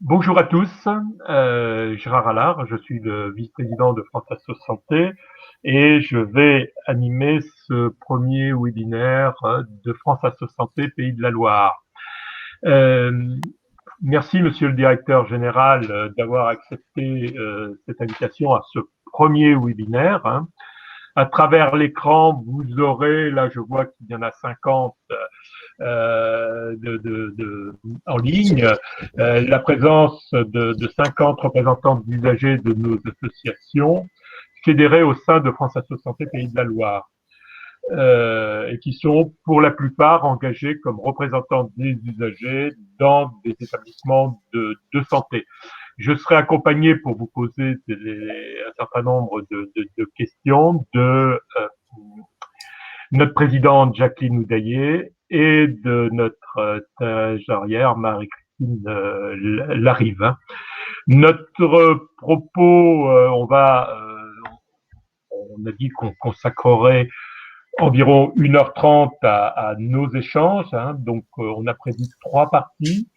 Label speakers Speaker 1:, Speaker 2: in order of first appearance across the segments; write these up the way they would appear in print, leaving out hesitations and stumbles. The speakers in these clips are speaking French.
Speaker 1: Bonjour à tous, Gérard Allard, je suis le vice-président de France Asso Santé et je vais animer ce premier webinaire de France Asso Santé Pays de la Loire. Euh, Merci Monsieur le directeur général d'avoir accepté cette invitation à ce premier webinaire. À travers l'écran, vous aurez, là je vois qu'il y en a 50 en ligne, la présence de 50 représentants d'usagers de nos associations fédérées au sein de France Asso Santé Pays de la Loire, et qui sont pour la plupart engagés comme représentants des usagers dans des établissements de santé. Je serai accompagné pour vous poser un certain nombre de questions de notre présidente Jacqueline Houdaillé et de notre stagiaire Marie-Christine Larive. Notre propos, on a dit qu'on consacrerait environ 1h30 à nos échanges, donc on a prévu 3 parties.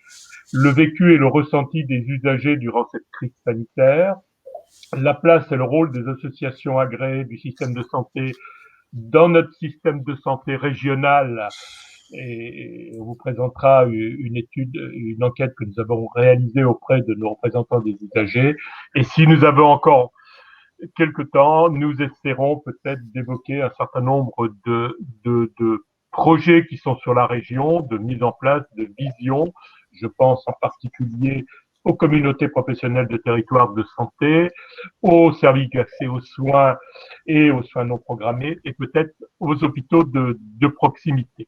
Speaker 1: Le vécu et le ressenti des usagers durant cette crise sanitaire, la place et le rôle des associations agréées du système de santé dans notre système de santé régional, et on vous présentera une enquête que nous avons réalisée auprès de nos représentants des usagers. Et si nous avons encore quelque temps, nous essaierons peut-être d'évoquer un certain nombre de projets qui sont sur la région, de mise en place, de visions. Je pense en particulier aux communautés professionnelles de territoire de santé, aux services d'accès aux soins et aux soins non programmés, et peut-être aux hôpitaux de proximité.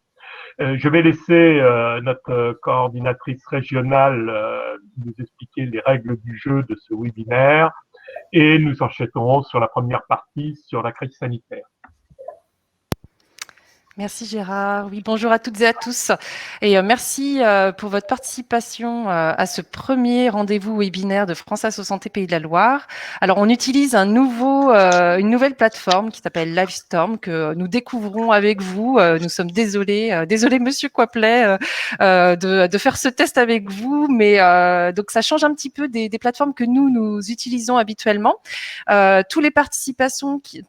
Speaker 1: Je vais laisser notre coordinatrice régionale nous expliquer les règles du jeu de ce webinaire et nous enchaînerons sur la première partie sur la crise sanitaire.
Speaker 2: Merci Gérard. Oui, bonjour à toutes et à tous. Et merci pour votre participation à ce premier rendez-vous webinaire de France Asso Santé Pays de la Loire. Alors, on utilise une nouvelle plateforme qui s'appelle Livestorm que nous découvrons avec vous. Nous sommes désolés, Monsieur Coiplet, de faire ce test avec vous, mais donc ça change un petit peu des plateformes que nous utilisons habituellement. Tous les participants qui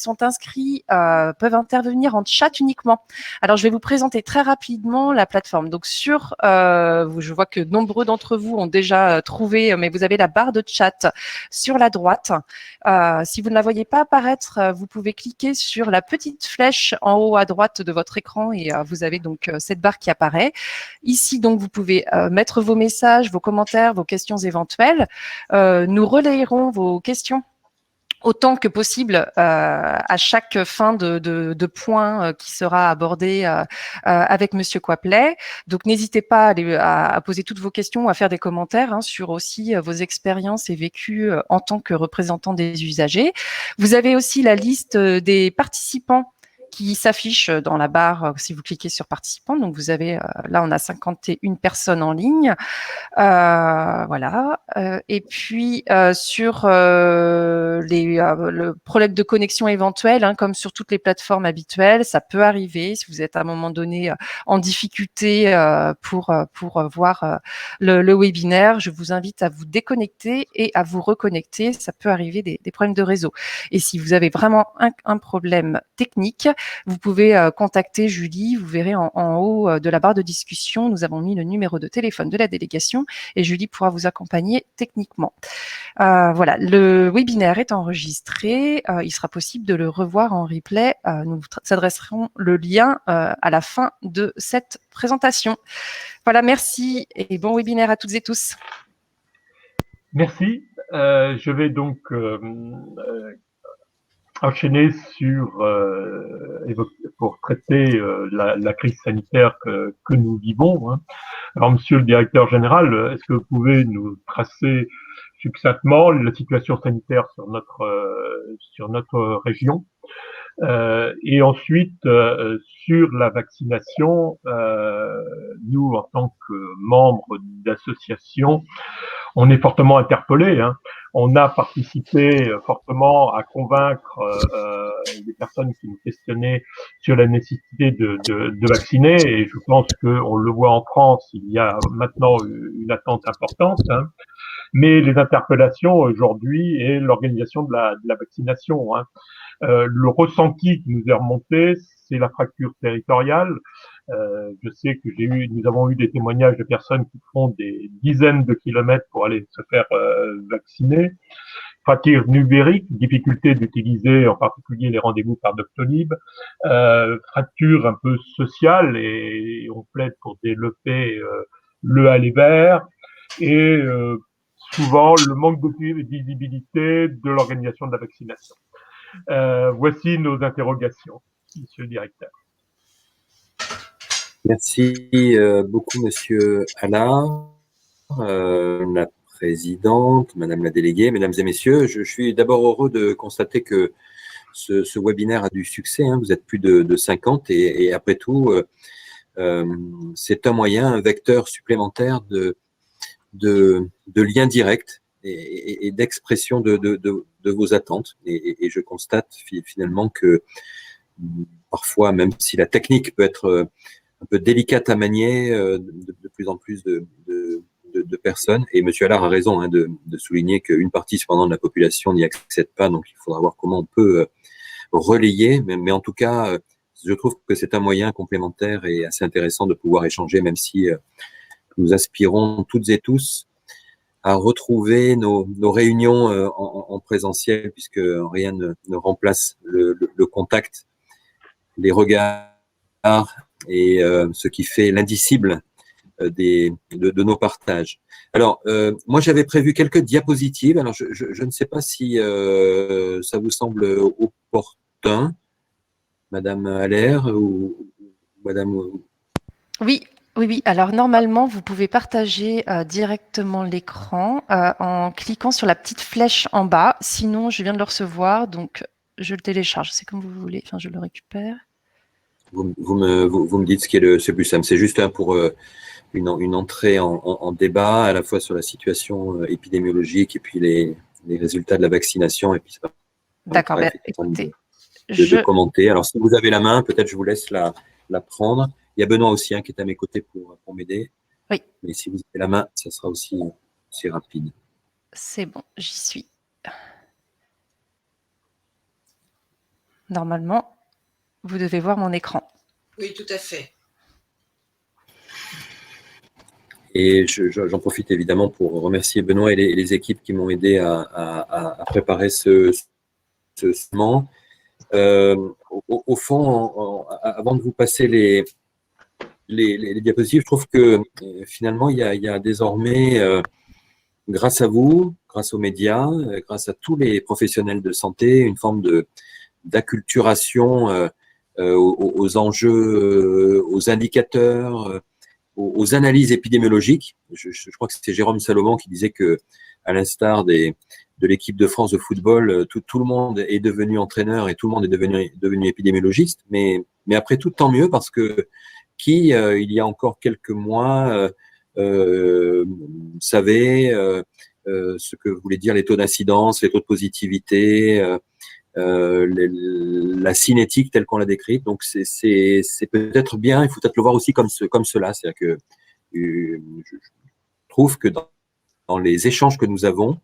Speaker 2: sont inscrits peuvent intervenir en chat uniquement. Alors, je vais vous présenter très rapidement la plateforme. Donc, je vois que nombreux d'entre vous ont déjà trouvé, mais vous avez la barre de chat sur la droite. Si vous ne la voyez pas apparaître, vous pouvez cliquer sur la petite flèche en haut à droite de votre écran et vous avez donc cette barre qui apparaît. Ici, donc, vous pouvez mettre vos messages, vos commentaires, vos questions éventuelles. Nous relayerons vos questions autant que possible à chaque fin de point qui sera abordé avec Monsieur Coiplet. Donc, n'hésitez pas à poser toutes vos questions, à faire des commentaires sur aussi vos expériences et vécus en tant que représentant des usagers. Vous avez aussi la liste des participants qui s'affiche dans la barre si vous cliquez sur participants. Donc, vous avez, là, on a 51 personnes en ligne. Voilà. Et puis sur le problème de connexion éventuel, comme sur toutes les plateformes habituelles, ça peut arriver si vous êtes à un moment donné en difficulté pour voir le webinaire. Je vous invite à vous déconnecter et à vous reconnecter. Ça peut arriver des problèmes de réseau. Et si vous avez vraiment un problème technique, vous pouvez contacter Julie. Vous verrez en haut de la barre de discussion, nous avons mis le numéro de téléphone de la délégation et Julie pourra vous accompagner techniquement. Voilà, le webinaire est enregistré. Il sera possible de le revoir en replay. Nous vous adresserons le lien à la fin de cette présentation. Voilà, merci et bon webinaire à toutes et tous.
Speaker 1: Merci. Je vais donc enchaîner pour traiter la crise sanitaire que nous vivons. Alors, Monsieur le directeur général, est-ce que vous pouvez nous tracer succinctement la situation sanitaire sur notre région, et ensuite sur la vaccination, nous en tant que membres d'associations, on est fortement interpellés. On a participé fortement à convaincre les personnes qui nous questionnaient sur la nécessité de vacciner, et je pense qu'on le voit en France, il y a maintenant une attente importante, hein. Mais les interpellations aujourd'hui et l'organisation de la vaccination, hein. Le ressenti qui nous est remonté, c'est la fracture territoriale. Je sais que nous avons eu des témoignages de personnes qui font des dizaines de kilomètres pour aller se faire vacciner. Fracture numérique, difficulté d'utiliser en particulier les rendez-vous par Doctolib, fracture un peu sociale, et on plaide pour développer le aller vert, et souvent le manque de visibilité de l'organisation de la vaccination. Voici nos interrogations, monsieur le directeur.
Speaker 3: Merci beaucoup, monsieur Allard, la présidente, madame la déléguée, mesdames et messieurs. Je suis d'abord heureux de constater que ce webinaire a du succès, hein. Vous êtes plus de 50 et après tout, c'est un moyen, un vecteur supplémentaire de lien direct et d'expression de vos attentes. Et je constate finalement que parfois, même si la technique peut être un peu délicate à manier, de plus en plus de personnes, et monsieur Allard a raison, hein, de souligner qu'une partie cependant de la population n'y accède pas, donc il faudra voir comment on peut relayer, mais en tout cas, je trouve que c'est un moyen complémentaire et assez intéressant de pouvoir échanger, même si nous aspirons toutes et tous à retrouver nos réunions en présentiel, puisque rien ne remplace le contact, les regards et ce qui fait l'indicible de nos partages. Alors, moi, j'avais prévu quelques diapositives. Alors, je ne sais pas si ça vous semble opportun, Madame Allaire ou Madame.
Speaker 2: Oui. Oui. Alors, normalement, vous pouvez partager directement l'écran en cliquant sur la petite flèche en bas. Sinon, je viens de le recevoir, donc je le télécharge. C'est comme vous voulez. Enfin, je le récupère.
Speaker 3: Vous me dites ce qui est c'est plus simple. C'est juste pour une entrée en débat à la fois sur la situation épidémiologique et puis les résultats de la vaccination. Et puis ça
Speaker 2: d'accord, écoutez,
Speaker 3: de commenter. Alors, si vous avez la main, peut-être je vous laisse la prendre. Il y a Benoît aussi qui est à mes côtés pour m'aider.
Speaker 2: Oui.
Speaker 3: Mais si vous avez la main, ça sera aussi rapide.
Speaker 2: C'est bon, j'y suis. Normalement, vous devez voir mon écran.
Speaker 4: Oui, tout à fait.
Speaker 3: Et j'en profite évidemment pour remercier Benoît et les équipes qui m'ont aidé à préparer ce segment. Au fond, avant de vous passer les diapositives, je trouve que finalement, il y a désormais, grâce à vous, grâce aux médias, grâce à tous les professionnels de santé, une forme d'acculturation aux enjeux, aux indicateurs, aux analyses épidémiologiques. Je crois que c'était Jérôme Salomon qui disait que, à l'instar de l'équipe de France de football, tout le monde est devenu entraîneur et tout le monde est devenu épidémiologiste. Mais après tout, tant mieux, parce que il y a encore quelques mois, savait ce que voulaient dire les taux d'incidence, les taux de positivité, la cinétique telle qu'on l'a décrite. Donc c'est peut-être bien, il faut peut-être le voir aussi comme cela. C'est-à-dire que je trouve que dans les échanges que nous avons,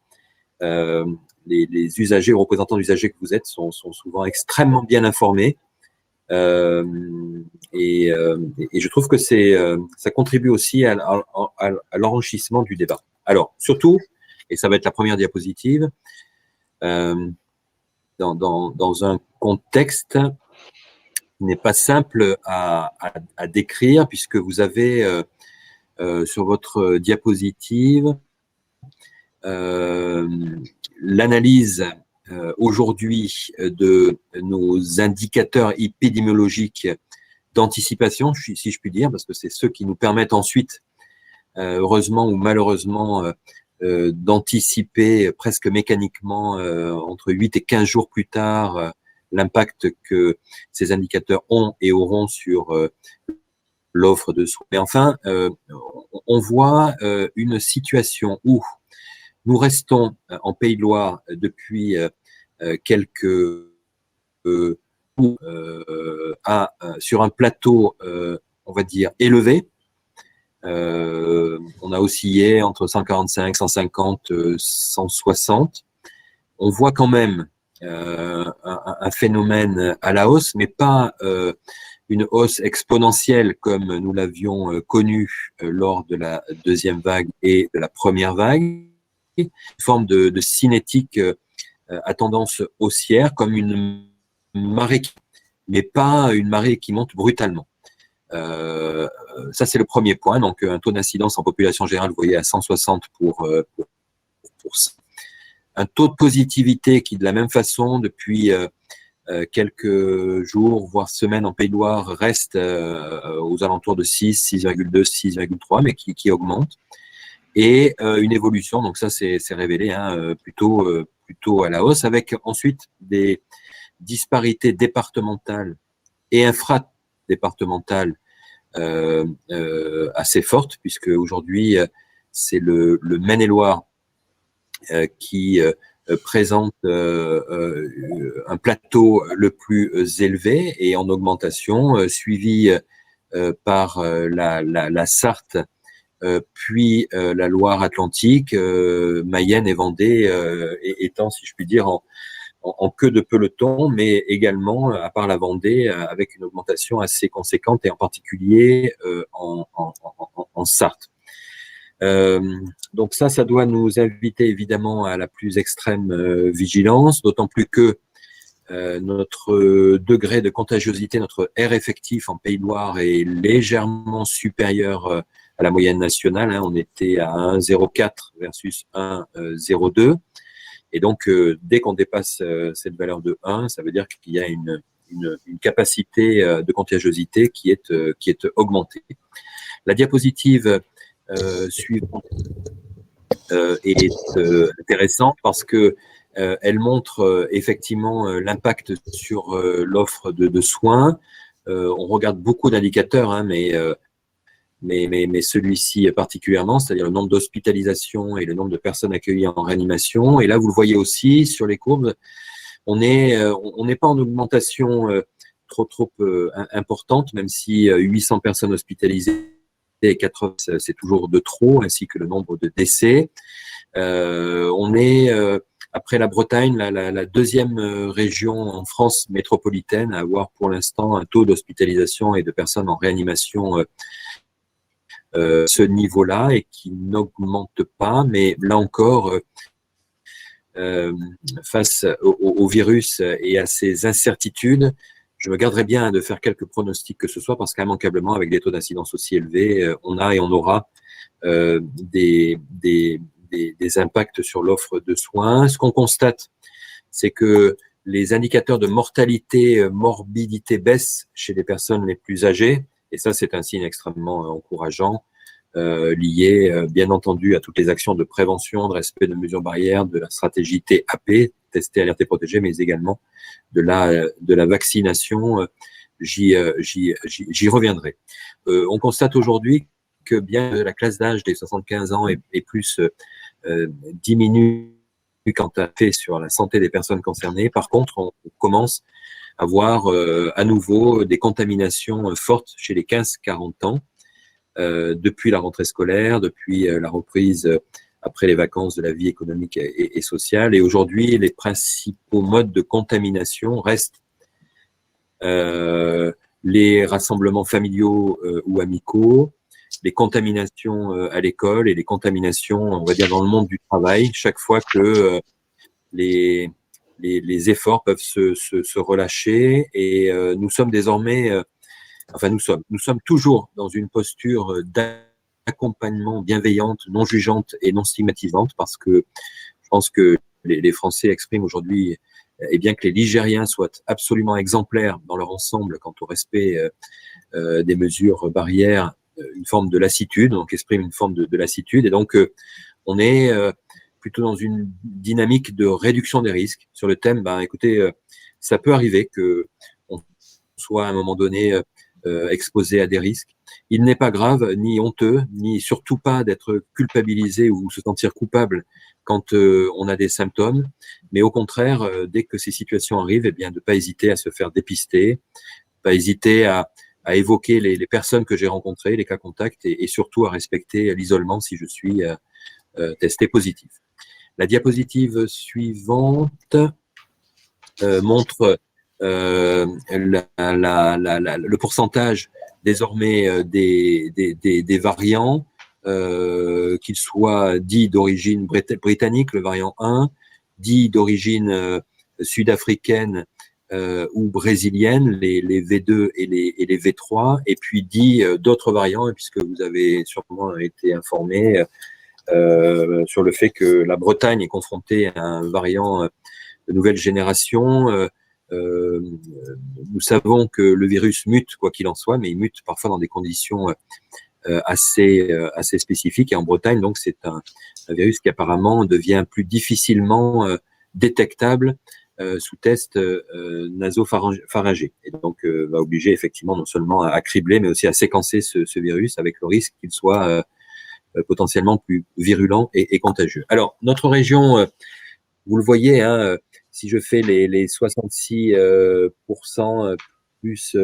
Speaker 3: les usagers, les représentants d'usagers que vous êtes sont souvent extrêmement bien informés. Et je trouve que ça contribue aussi à l'enrichissement du débat. Alors, surtout, et ça va être la première diapositive, dans un contexte qui n'est pas simple à décrire, puisque vous avez sur votre diapositive l'analyse aujourd'hui de nos indicateurs épidémiologiques d'anticipation, si je puis dire, parce que c'est ceux qui nous permettent ensuite, heureusement ou malheureusement, d'anticiper presque mécaniquement entre 8 et 15 jours plus tard l'impact que ces indicateurs ont et auront sur l'offre de soins. Mais enfin, on voit une situation où Nous restons en Pays de Loire depuis quelques sur un plateau, on va dire, élevé. On a oscillé entre 145, 150, 160. On voit quand même un phénomène à la hausse, mais pas une hausse exponentielle comme nous l'avions connu lors de la deuxième vague et de la première vague. Une forme de cinétique à tendance haussière, comme une marée, mais pas une marée qui monte brutalement. Ça, c'est le premier point. Donc, un taux d'incidence en population générale, vous voyez, à 160 pour ça. Un taux de positivité qui, de la même façon, depuis quelques jours, voire semaines en Pays de Loire, reste aux alentours de 6, 6,2, 6,3, mais qui augmente. Et une évolution, donc ça, c'est révélé, plutôt à la hausse, avec ensuite des disparités départementales et infradépartementales assez fortes, puisque aujourd'hui, c'est le Maine-et-Loire qui présente un plateau le plus élevé et en augmentation, suivi par la Sarthe, puis la Loire-Atlantique, Mayenne et Vendée étant, si je puis dire, en queue de peloton, mais également, à part la Vendée, avec une augmentation assez conséquente, et en particulier en Sarthe. Donc ça doit nous inviter évidemment à la plus extrême vigilance, d'autant plus que notre degré de contagiosité, notre R effectif en Pays de Loire est légèrement supérieur à la moyenne nationale. On était à 1,04 versus 1,02. Et donc, dès qu'on dépasse cette valeur de 1, ça veut dire qu'il y a une capacité de contagiosité qui est augmentée. La diapositive suivante est intéressante parce que elle montre effectivement l'impact sur l'offre de soins. On regarde beaucoup d'indicateurs, mais celui-ci particulièrement, c'est-à-dire le nombre d'hospitalisations et le nombre de personnes accueillies en réanimation. Et là, vous le voyez aussi sur les courbes, on n'est pas en augmentation trop importante, même si 800 personnes hospitalisées et 80, c'est toujours de trop, ainsi que le nombre de décès. On est, après la Bretagne, la deuxième région en France métropolitaine à avoir pour l'instant un taux d'hospitalisation et de personnes en réanimation ce niveau-là et qui n'augmente pas, mais là encore, face au virus et à ces incertitudes, je me garderai bien de faire quelques pronostics que ce soit, parce qu'immanquablement, avec des taux d'incidence aussi élevés, on a et on aura des impacts sur l'offre de soins. Ce qu'on constate, c'est que les indicateurs de mortalité, morbidité baissent chez les personnes les plus âgées, et ça, c'est un signe extrêmement encourageant, lié, bien entendu, à toutes les actions de prévention, de respect de mesures barrières, de la stratégie TAP, tester, alerter, protéger, mais également de la vaccination. J'y reviendrai. On constate aujourd'hui que bien la classe d'âge des 75 ans et plus diminue quant à fait sur la santé des personnes concernées. Par contre, on commence à voir à nouveau des contaminations fortes chez les 15-40 ans depuis la rentrée scolaire, depuis la reprise après les vacances de la vie économique et sociale. Et aujourd'hui, les principaux modes de contamination restent les rassemblements familiaux ou amicaux, les contaminations à l'école et les contaminations, on va dire, dans le monde du travail, chaque fois que les efforts peuvent se relâcher. Et nous sommes désormais, nous sommes toujours dans une posture d'accompagnement bienveillante, non jugeante et non stigmatisante, parce que je pense que les Français expriment aujourd'hui, et bien que les Ligériens soient absolument exemplaires dans leur ensemble quant au respect des mesures barrières, une forme de lassitude, donc exprime une forme de lassitude, et donc on est plutôt dans une dynamique de réduction des risques sur le thème. Écoutez, ça peut arriver que on soit à un moment donné exposé à des risques, Il n'est pas grave, ni honteux, ni surtout pas d'être culpabilisé ou se sentir coupable quand on a des symptômes, mais au contraire, dès que ces situations arrivent, eh bien, de pas hésiter à se faire dépister, pas hésiter à évoquer les personnes que j'ai rencontrées, les cas contacts, et surtout à respecter l'isolement si je suis testé positif. La diapositive suivante montre le pourcentage désormais des variants, qu'ils soient dits d'origine britannique, le variant 1, dits d'origine sud-africaine ou brésilienne, les V2 et les V3, et puis dits d'autres variants, puisque vous avez sûrement été informé sur le fait que la Bretagne est confrontée à un variant de nouvelle génération. Nous savons que le virus mute, quoi qu'il en soit, mais il mute parfois dans des conditions assez spécifiques. Et en Bretagne, donc, c'est un virus qui apparemment devient plus difficilement détectable sous test nasopharyngé. Et donc, va obliger effectivement non seulement à cribler, mais aussi à séquencer ce virus avec le risque qu'il soit potentiellement plus virulent et contagieux. Alors, notre région, vous le voyez, hein, si je fais les 66% plus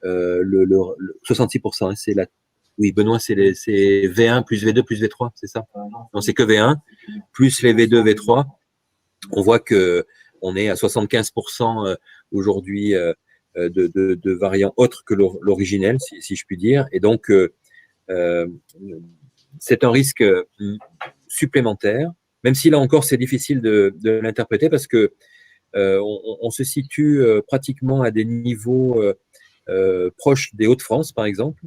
Speaker 3: le 66%, hein, c'est la. Oui, Benoît, c'est V1 plus V2 plus V3, c'est ça? Non, c'est que V1 plus les V2, V3. On voit que on est à 75% aujourd'hui de variants autres que l'originel, si je puis dire. Et donc, c'est un risque supplémentaire, même si là encore c'est difficile de l'interpréter parce que on se situe pratiquement à des niveaux proches des Hauts-de-France, par exemple,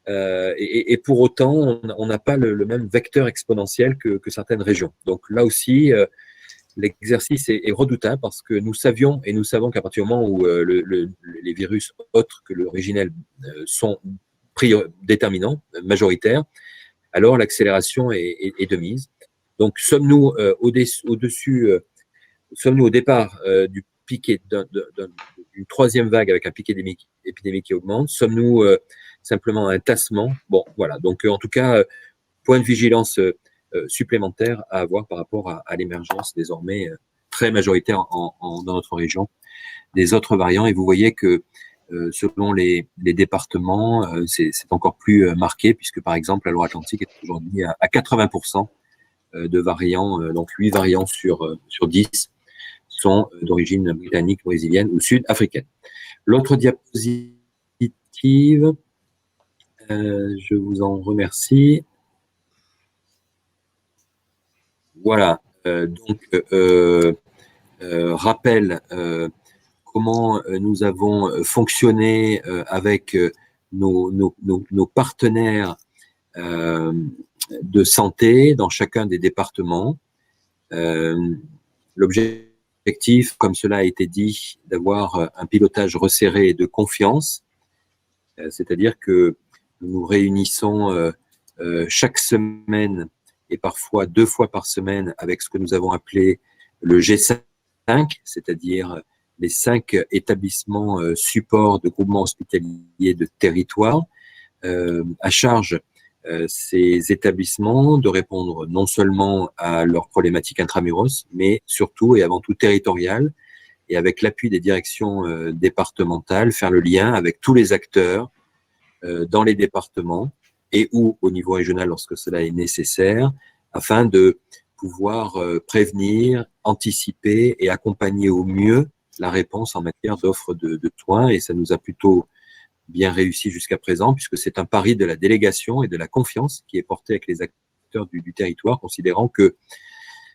Speaker 3: et pour autant on n'a pas le même vecteur exponentiel que certaines régions. Donc là aussi, l'exercice est redoutable parce que nous savions et nous savons qu'à partir du moment où les virus autres que l'originel sont déterminants, majoritaires, alors l'accélération est de mise. Donc, sommes-nous sommes-nous au départ du pic d'une troisième vague avec un pic épidémique qui augmente? Sommes-nous simplement un tassement? Bon, voilà. Donc, en tout cas, point de vigilance supplémentaire à avoir par rapport à l'émergence désormais très majoritaire dans notre région des autres variants. Et vous voyez que selon les départements, c'est encore plus marqué, puisque par exemple, la Loire-Atlantique est aujourd'hui à 80% de variants, donc 8 variants sur 10 sont d'origine britannique, brésilienne ou sud-africaine. L'autre diapositive, je vous en remercie. Voilà, donc rappel comment nous avons fonctionné avec nos partenaires de santé dans chacun des départements. L'objectif, comme cela a été dit, d'avoir un pilotage resserré et de confiance, c'est-à-dire que nous nous réunissons chaque semaine et parfois 2 fois par semaine avec ce que nous avons appelé le G5, c'est-à-dire les 5 établissements supports de groupements hospitaliers de territoire, à charge ces établissements de répondre non seulement à leurs problématiques intramuros, mais surtout et avant tout territoriales, et avec l'appui des directions départementales, faire le lien avec tous les acteurs dans les départements et ou au niveau régional lorsque cela est nécessaire, afin de pouvoir prévenir, anticiper et accompagner au mieux la réponse en matière d'offres de soins. Et ça nous a plutôt bien réussi jusqu'à présent, puisque c'est un pari de la délégation et de la confiance qui est porté avec les acteurs du territoire, considérant que,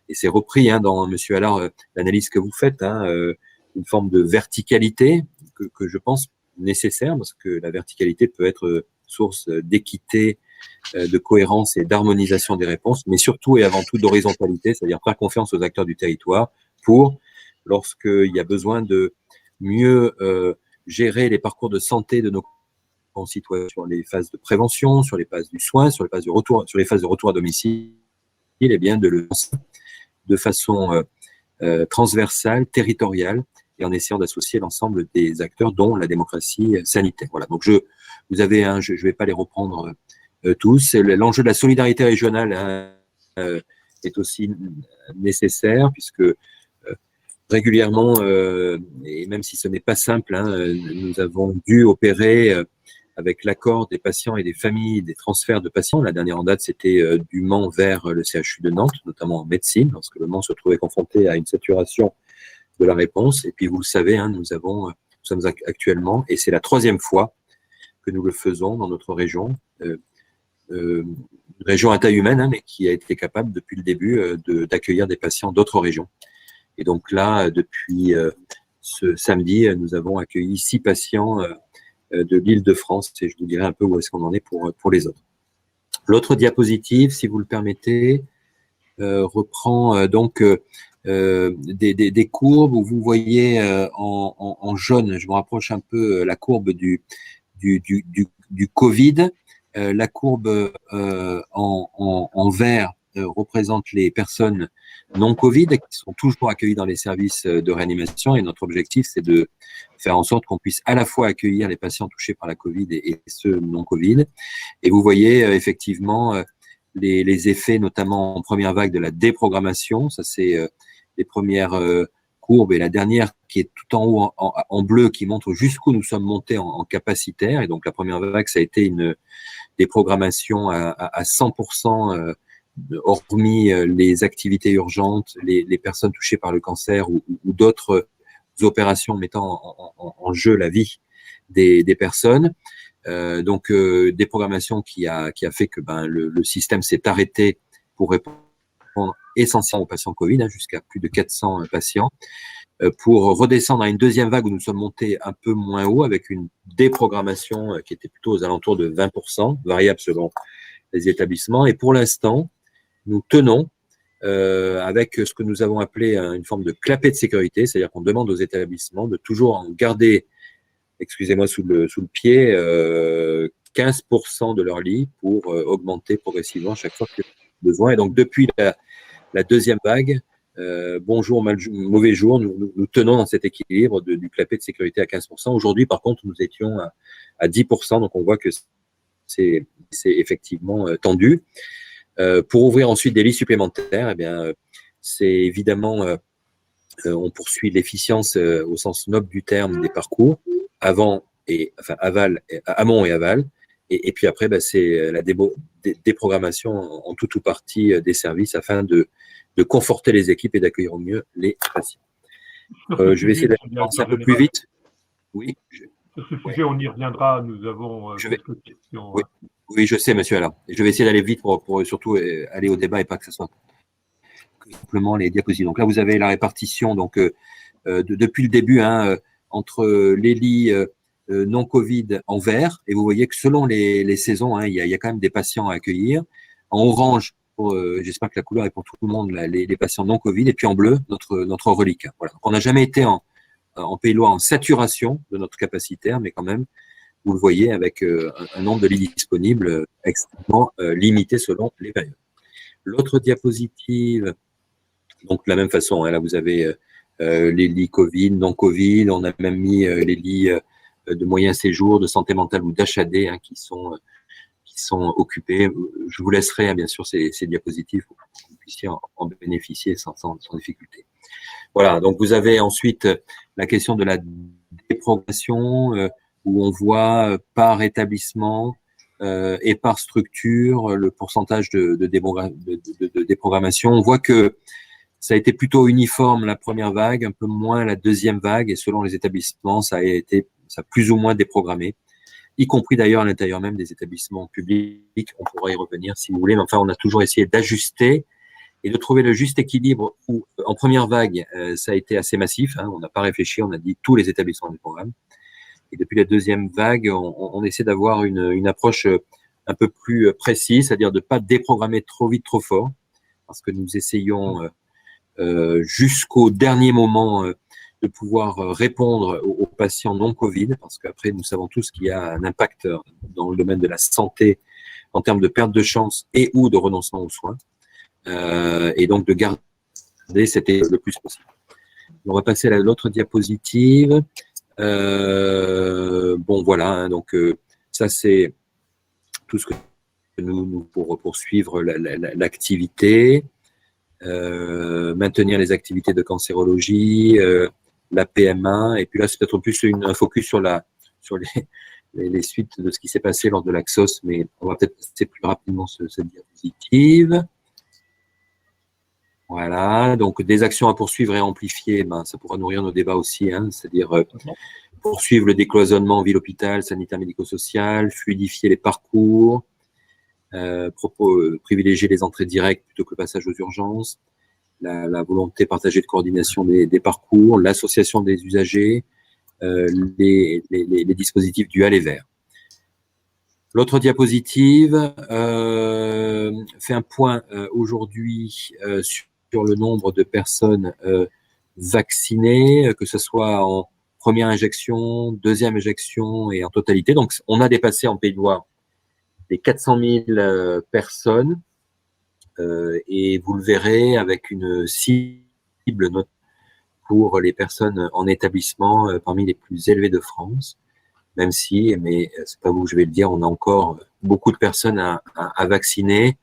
Speaker 3: et c'est repris dans Monsieur Allard, l'analyse que vous faites, une forme de verticalité que je pense nécessaire, parce que la verticalité peut être source d'équité, de cohérence et d'harmonisation des réponses, mais surtout et avant tout d'horizontalité, c'est-à-dire faire confiance aux acteurs du territoire pour, lorsqu'il y a besoin de mieux gérer les parcours de santé de nos concitoyens sur les phases de prévention, sur les phases du soin, sur les phases de retour à domicile, et bien de le lancer de façon transversale, territoriale, et en essayant d'associer l'ensemble des acteurs, dont la démocratie sanitaire. Voilà. Donc Vous avez, je ne vais pas les reprendre tous. L'enjeu de la solidarité régionale est aussi nécessaire puisque régulièrement, et même si ce n'est pas simple, nous avons dû opérer avec l'accord des patients et des familles des transferts de patients. La dernière en date, c'était du Mans vers le CHU de Nantes, notamment en médecine, lorsque le Mans se trouvait confronté à une saturation de la réponse. Et puis, vous le savez, nous sommes actuellement, et c'est la 3e fois que nous le faisons dans notre région, une région à taille humaine, mais qui a été capable depuis le début d'accueillir des patients d'autres régions. Et donc là, depuis ce samedi, nous avons accueilli 6 patients de l'Île-de-France, et je vous dirai un peu où est-ce qu'on en est pour les autres. L'autre diapositive, si vous le permettez, reprend donc des courbes où vous voyez en jaune, je me rapproche un peu, la courbe du Covid. La courbe en vert représente les personnes non Covid qui sont toujours accueillies dans les services de réanimation, et notre objectif, c'est de faire en sorte qu'on puisse à la fois accueillir les patients touchés par la Covid et ceux non Covid. Et vous voyez effectivement les effets, notamment en première vague, de la déprogrammation. Ça, c'est les premières courbes, et la dernière qui est tout en haut en bleu, qui montre jusqu'où nous sommes montés en capacitaire. Et donc la première vague, ça a été une déprogrammation à 100%, hormis les activités urgentes, les personnes touchées par le cancer ou d'autres opérations mettant en jeu la vie des personnes. Donc déprogrammation qui a fait que le système s'est arrêté pour répondre essentiellement aux patients Covid, jusqu'à plus de 400 patients, pour redescendre à une deuxième vague où nous sommes montés un peu moins haut avec une déprogrammation qui était plutôt aux alentours de 20%, variable selon les établissements. Et pour l'instant, nous tenons avec ce que nous avons appelé une forme de clapet de sécurité, c'est-à-dire qu'on demande aux établissements de toujours en garder, excusez-moi, sous le pied, 15% de leur lit pour augmenter progressivement chaque fois qu'il y a besoin. Et donc, depuis la deuxième vague, bon jour, mauvais jour, nous tenons dans cet équilibre du clapet de sécurité à 15%. Aujourd'hui, par contre, nous étions à 10%, donc on voit que c'est effectivement tendu. Pour ouvrir ensuite des lits supplémentaires, eh bien, c'est évidemment, on poursuit l'efficience au sens noble du terme des parcours, amont et aval. Et puis après, c'est la déprogrammation en tout ou partie des services afin de conforter les équipes et d'accueillir au mieux les patients. Je vais essayer d'avancer un peu plus vite. Oui.
Speaker 1: Sur ce sujet, on y reviendra. Nous avons quelques questions.
Speaker 3: Oui, je sais, monsieur Alain. Je vais essayer d'aller vite pour surtout aller au débat et pas que ce soit simplement les diapositives. Donc là, vous avez la répartition donc depuis le début entre les lits non Covid en vert, et vous voyez que selon les saisons, il y a quand même des patients à accueillir. En orange, j'espère que la couleur est pour tout le monde, les patients non Covid, et puis en bleu, notre reliquat. Voilà. Donc on n'a jamais été en Pays de Loire en saturation de notre capacitaire, mais quand même, vous le voyez, avec un nombre de lits disponibles extrêmement limité selon les périodes. L'autre diapositive, donc de la même façon, là vous avez les lits Covid, non Covid, on a même mis les lits de moyen séjour, de santé mentale ou d'HAD qui sont occupés. Je vous laisserai bien sûr ces diapositives pour que vous puissiez en bénéficier sans difficulté. Voilà, donc vous avez ensuite la question de la déprogrammation, où on voit par établissement et par structure le pourcentage de déprogrammation. On voit que ça a été plutôt uniforme la première vague, un peu moins la deuxième vague, et selon les établissements, ça a plus ou moins déprogrammé, y compris d'ailleurs à l'intérieur même des établissements publics. On pourra y revenir si vous voulez, mais enfin, on a toujours essayé d'ajuster et de trouver le juste équilibre où, en première vague, ça a été assez massif. On n'a pas réfléchi, on a dit tous les établissements du programme. Et depuis la deuxième vague, on essaie d'avoir une approche un peu plus précise, c'est-à-dire de ne pas déprogrammer trop vite, trop fort, parce que nous essayons jusqu'au dernier moment de pouvoir répondre aux patients non Covid, parce qu'après, nous savons tous qu'il y a un impact dans le domaine de la santé en termes de perte de chance et ou de renoncement aux soins, et donc de garder cet le plus possible. On va passer à l'autre diapositive. Bon, voilà, donc Ça, c'est tout ce que nous pour poursuivre l'activité, maintenir les activités de cancérologie, la PMA, et puis là, c'est peut-être plus un focus sur les suites de ce qui s'est passé lors de l'Axos, mais on va peut-être passer plus rapidement cette diapositive. Voilà, donc des actions à poursuivre et à amplifier, ça pourra nourrir nos débats aussi, hein, c'est-à-dire poursuivre le décloisonnement ville-hôpital, sanitaire médico-social, fluidifier les parcours, privilégier les entrées directes plutôt que le passage aux urgences, la volonté partagée de coordination des parcours, l'association des usagers, les dispositifs dual et verts. L'autre diapositive fait un point aujourd'hui sur le nombre de personnes vaccinées, que ce soit en première injection, deuxième injection et en totalité. Donc, on a dépassé en Pays de Loire les 400 000 personnes et vous le verrez avec une cible pour les personnes en établissement parmi les plus élevées de France, même si, mais c'est pas vous que je vais le dire, on a encore beaucoup de personnes à vacciner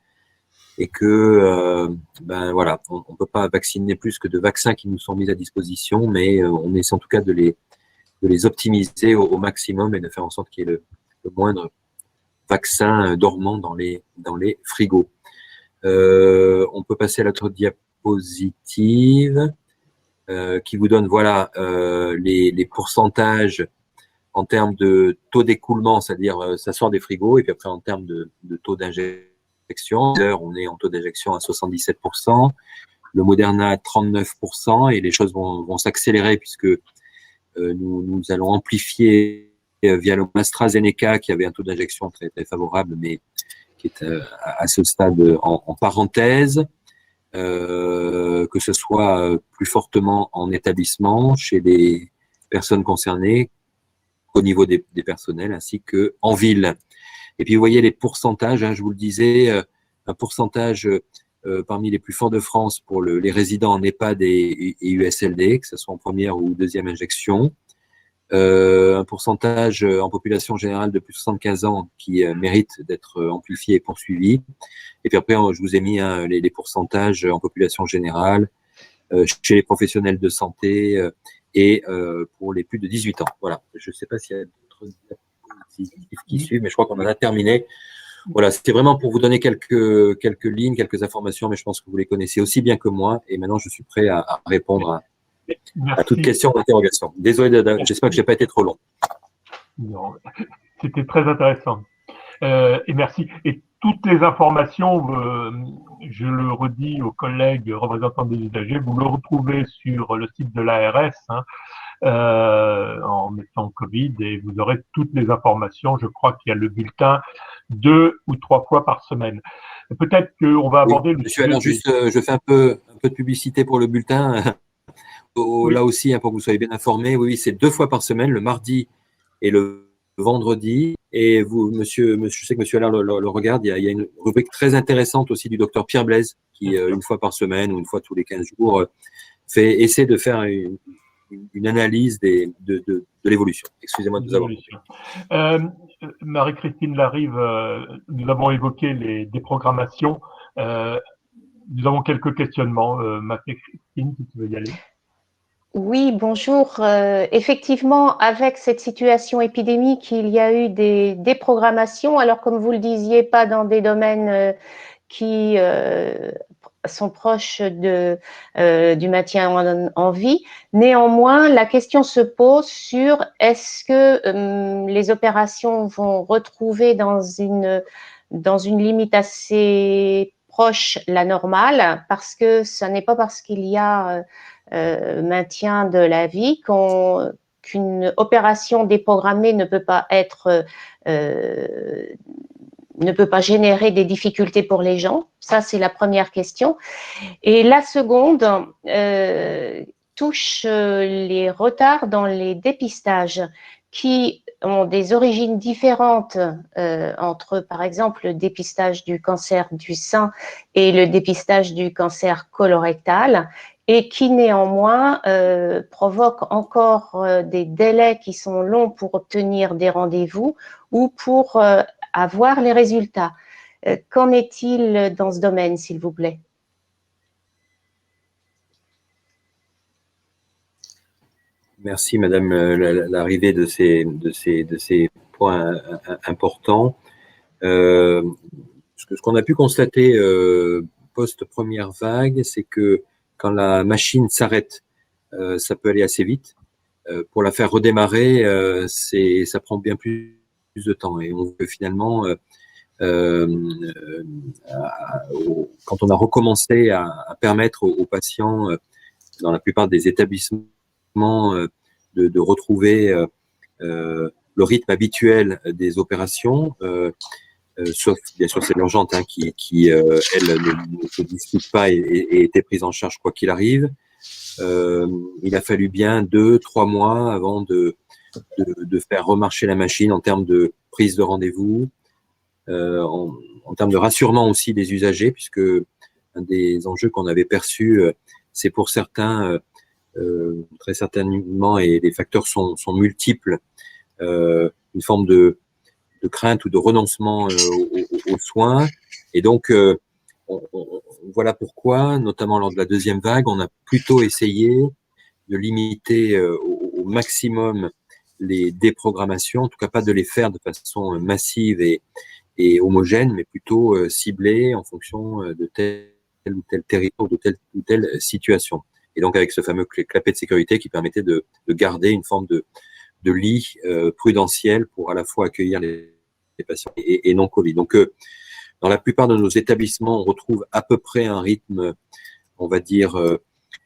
Speaker 3: et que voilà, on peut pas vacciner plus que de vaccins qui nous sont mis à disposition, mais on essaie en tout cas de les optimiser au maximum et de faire en sorte qu'il y ait le moindre vaccin dormant dans les frigos. On peut passer à l'autre diapositive qui vous donne voilà les pourcentages en termes de taux d'écoulement, c'est-à-dire ça sort des frigos, et puis après en termes de taux d'injection, on est en taux d'injection à 77%, le Moderna à 39%, et les choses vont s'accélérer puisque nous allons amplifier via le AstraZeneca qui avait un taux d'injection très, très favorable, mais qui est à ce stade en parenthèse, que ce soit plus fortement en établissement, chez les personnes concernées, au niveau des personnels, ainsi qu'en ville. Et puis vous voyez les pourcentages, hein, je vous le disais, un pourcentage parmi les plus forts de France pour les résidents en EHPAD et USLD, que ce soit en première ou deuxième injection. Un pourcentage en population générale de plus de 75 ans qui mérite d'être amplifié et poursuivi. Et puis après, je vous ai mis les pourcentages en population générale, chez les professionnels de santé et pour les plus de 18 ans. Voilà, je ne sais pas s'il y a d'autres diapositives qui suivent, mais je crois qu'on en a terminé. Voilà, c'était vraiment pour vous donner quelques lignes, quelques informations, mais je pense que vous les connaissez aussi bien que moi. Et maintenant, je suis prêt à répondre à toute question ou interrogation. Désolé, j'espère que je n'ai pas été trop long.
Speaker 1: Non, c'était très intéressant. Et merci. Et toutes les informations, je le redis aux collègues représentants des usagers, vous le retrouvez sur le site de l'ARS en mettant Covid, et vous aurez toutes les informations. Je crois qu'il y a le bulletin 2 ou 3 fois par semaine. Peut-être qu'on va aborder le
Speaker 3: sujet. Alors juste, je fais un peu de publicité pour le bulletin. Oui. Là aussi, hein, pour que vous soyez bien informés, oui, c'est 2 fois par semaine, le mardi et le vendredi. Et vous, monsieur, je sais que monsieur Allard le regarde, il y a une rubrique très intéressante aussi du docteur Pierre Blaise, qui, une fois par semaine ou une fois tous les 15 jours, essaie de faire une analyse de l'évolution. Excusez-moi de vous avoir.
Speaker 1: Marie-Christine Larive, nous avons évoqué les déprogrammations. Nous avons quelques questionnements. Marie-Christine, si tu veux y aller.
Speaker 4: Oui, bonjour. Effectivement, avec cette situation épidémique, il y a eu des déprogrammations. Alors, comme vous le disiez, pas dans des domaines qui sont proches du maintien en vie. Néanmoins, la question se pose sur est-ce que les opérations vont retrouver dans une limite assez proche la normale, parce que ce n'est pas parce qu'il y a maintien de la vie qu'une opération déprogrammée ne peut pas générer des difficultés pour les gens. Ça, c'est la première question. Et la seconde touche les retards dans les dépistages qui ont des origines différentes entre, par exemple, le dépistage du cancer du sein et le dépistage du cancer colorectal. et qui néanmoins provoque encore des délais qui sont longs pour obtenir des rendez-vous ou pour avoir les résultats. Qu'en est-il dans ce domaine, s'il vous plaît?
Speaker 3: Merci, Madame, l'arrivée de ces points importants. Ce qu'on a pu constater post-première vague, c'est que quand la machine s'arrête, ça peut aller assez vite. Pour la faire redémarrer, ça prend bien plus de temps. Et on veut finalement, quand on a recommencé à permettre aux patients, dans la plupart des établissements, de retrouver le rythme habituel des opérations, sauf bien sûr c'est l'urgente qui elle ne se discute pas et était prise en charge quoi qu'il arrive. Il a fallu bien 2-3 mois avant de faire remarcher la machine en termes de prise de rendez-vous, en termes de rassurement aussi des usagers, puisque un des enjeux qu'on avait perçus, c'est pour certains, très certainement, et les facteurs sont multiples, une forme de crainte ou de renoncement aux soins. Et donc, voilà pourquoi, notamment lors de la deuxième vague, on a plutôt essayé de limiter au maximum les déprogrammations, en tout cas pas de les faire de façon massive et homogène, mais plutôt ciblée en fonction de tel ou tel territoire, de telle ou telle situation. Et donc avec ce fameux clapet de sécurité qui permettait de garder une forme de lit prudentiel pour à la fois accueillir les patients et non Covid. Donc dans la plupart de nos établissements, on retrouve à peu près un rythme, on va dire,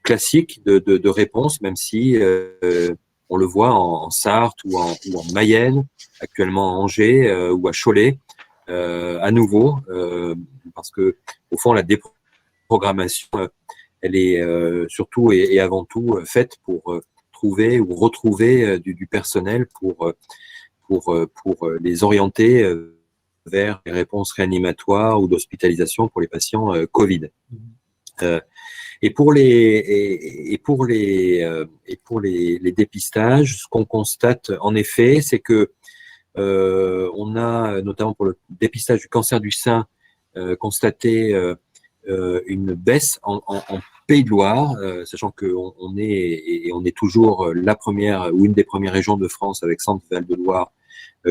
Speaker 3: classique de réponse, même si on le voit en Sarthe ou en Mayenne, actuellement à Angers ou à Cholet, à nouveau, parce que au fond, la déprogrammation, elle est surtout et avant tout faite pour trouver ou retrouver du personnel pour les orienter vers les réponses réanimatoires ou d'hospitalisation pour les patients Covid. Et pour les dépistages, ce qu'on constate en effet, c'est que on a notamment pour le dépistage du cancer du sein constaté une baisse en Pays de Loire, sachant qu'on est toujours la première ou une des premières régions de France avec Centre Val de Loire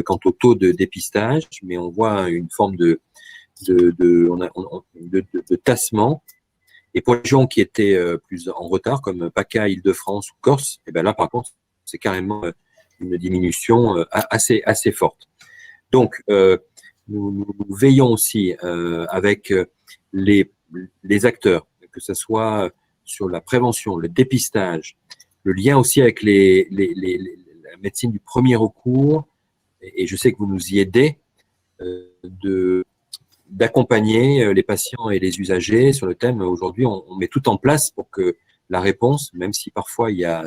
Speaker 3: quant au taux de dépistage, mais on voit une forme de tassement. Et pour les régions qui étaient plus en retard, comme PACA, Île-de-France ou Corse, et ben là, par contre, c'est carrément une diminution assez forte. Donc, nous veillons aussi avec les acteurs, que ce soit sur la prévention, le dépistage, le lien aussi avec la médecine du premier recours, et je sais que vous nous y aidez, d'accompagner les patients et les usagers sur le thème. Aujourd'hui, on met tout en place pour que la réponse, même si parfois il y a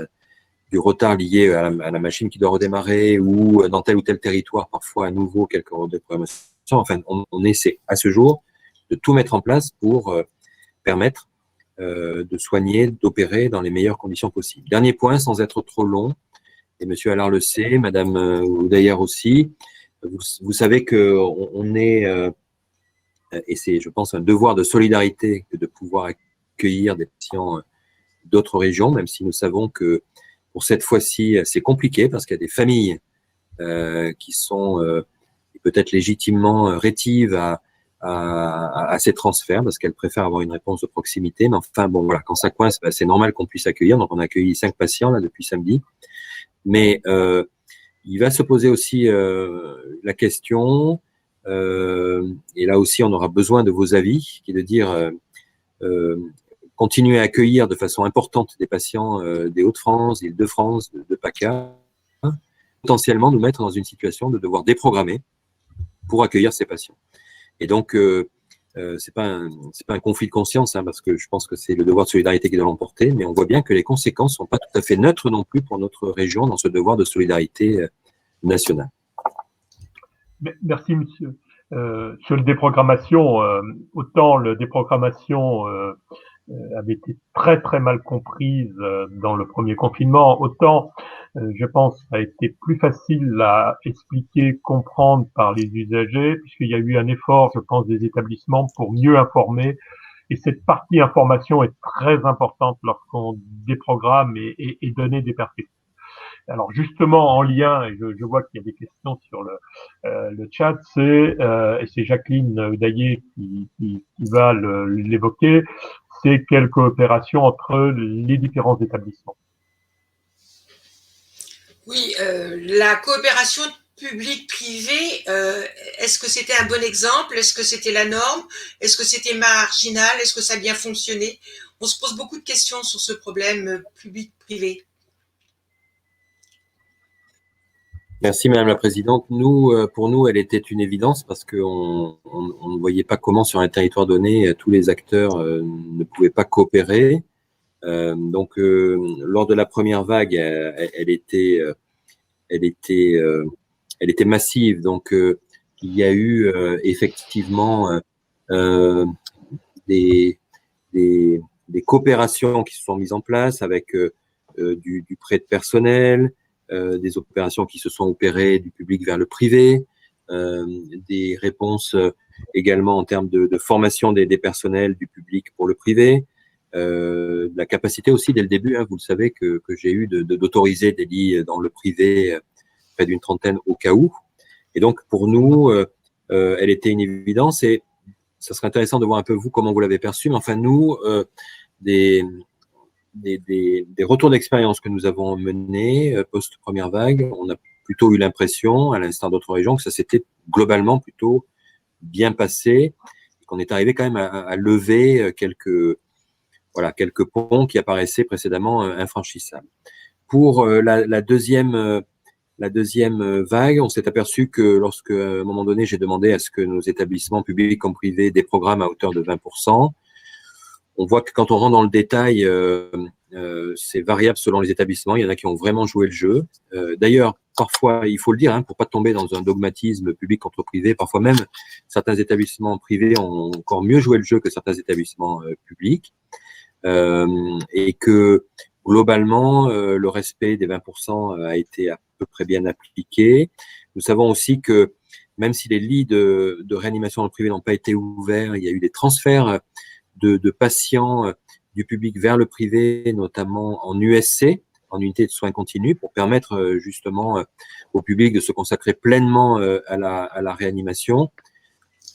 Speaker 3: du retard lié à la machine qui doit redémarrer ou dans tel ou tel territoire, parfois à nouveau quelques redéploiements, enfin, on essaie à ce jour de tout mettre en place pour permettre de soigner, d'opérer dans les meilleures conditions possibles. Dernier point, sans être trop long, et Monsieur Allard le sait, Madame Oudayer aussi, vous savez qu'on est, et c'est, je pense, un devoir de solidarité que de pouvoir accueillir des patients d'autres régions, même si nous savons que pour cette fois-ci, c'est compliqué parce qu'il y a des familles qui sont peut-être légitimement rétives à ces transferts parce qu'elles préfèrent avoir une réponse de proximité. Mais enfin, bon, voilà, quand ça coince, ben, c'est normal qu'on puisse accueillir. Donc, on a accueilli 5 patients là depuis samedi. Mais il va se poser aussi la question, et là aussi, on aura besoin de vos avis, qui est de dire continuer à accueillir de façon importante des patients des Hauts-de-France, d'Île-de-France, de PACA, potentiellement nous mettre dans une situation de devoir déprogrammer pour accueillir ces patients. Et donc, c'est pas un conflit de conscience, hein, parce que je pense que c'est le devoir de solidarité qui doit l'emporter, mais on voit bien que les conséquences sont pas tout à fait neutres non plus pour notre région dans ce devoir de solidarité nationale.
Speaker 1: Merci, monsieur. Sur le déprogrammation, autant le déprogrammation avait été très très mal comprise dans le premier confinement. Autant, je pense, ça a été plus facile à expliquer, comprendre par les usagers, puisqu'il y a eu un effort, je pense, des établissements pour mieux informer. Et cette partie information est très importante lorsqu'on déprogramme et donner des perspectives. Alors justement en lien, et je vois qu'il y a des questions sur le chat, et c'est Jacqueline Daillé qui va l'évoquer, c'est quelle coopération entre les différents établissements.
Speaker 5: Oui, la coopération public-privé, est-ce que c'était un bon exemple? Est-ce que c'était la norme? Est-ce que c'était marginal? Est-ce que ça a bien fonctionné? On se pose beaucoup de questions sur ce problème public-privé.
Speaker 3: Merci Madame la Présidente. Pour nous, elle était une évidence parce qu'on ne voyait pas comment sur un territoire donné tous les acteurs ne pouvaient pas coopérer. Donc, lors de la première vague, elle était massive. Donc, il y a eu effectivement des coopérations qui se sont mises en place avec du prêt de personnel, des opérations qui se sont opérées du public vers le privé, des réponses également en termes de formation des personnels du public pour le privé, la capacité aussi dès le début, vous le savez, que j'ai eu d'autoriser des lits dans le privé, près d'une trentaine au cas où. Et donc pour nous, elle était une évidence et ça serait intéressant de voir un peu vous comment vous l'avez perçu. Mais enfin nous, des retours d'expérience que nous avons menés post-première vague, on a plutôt eu l'impression, à l'instar d'autres régions, que ça s'était globalement plutôt bien passé, qu'on est arrivé quand même à lever quelques ponts qui apparaissaient précédemment infranchissables. Pour la deuxième vague, on s'est aperçu que lorsque, à un moment donné, j'ai demandé à ce que nos établissements publics comme privés déprogramment à hauteur de 20%, on voit que quand on rentre dans le détail, c'est variable selon les établissements. Il y en a qui ont vraiment joué le jeu. D'ailleurs, parfois, il faut le dire, pour pas tomber dans un dogmatisme public contre privé, parfois même certains établissements privés ont encore mieux joué le jeu que certains établissements publics, et que globalement, le respect des 20% a été à peu près bien appliqué. Nous savons aussi que même si les lits de réanimation dans le privé n'ont pas été ouverts, il y a eu des transferts de patients du public vers le privé, notamment en USC, en unité de soins continus, pour permettre justement au public de se consacrer pleinement à la réanimation.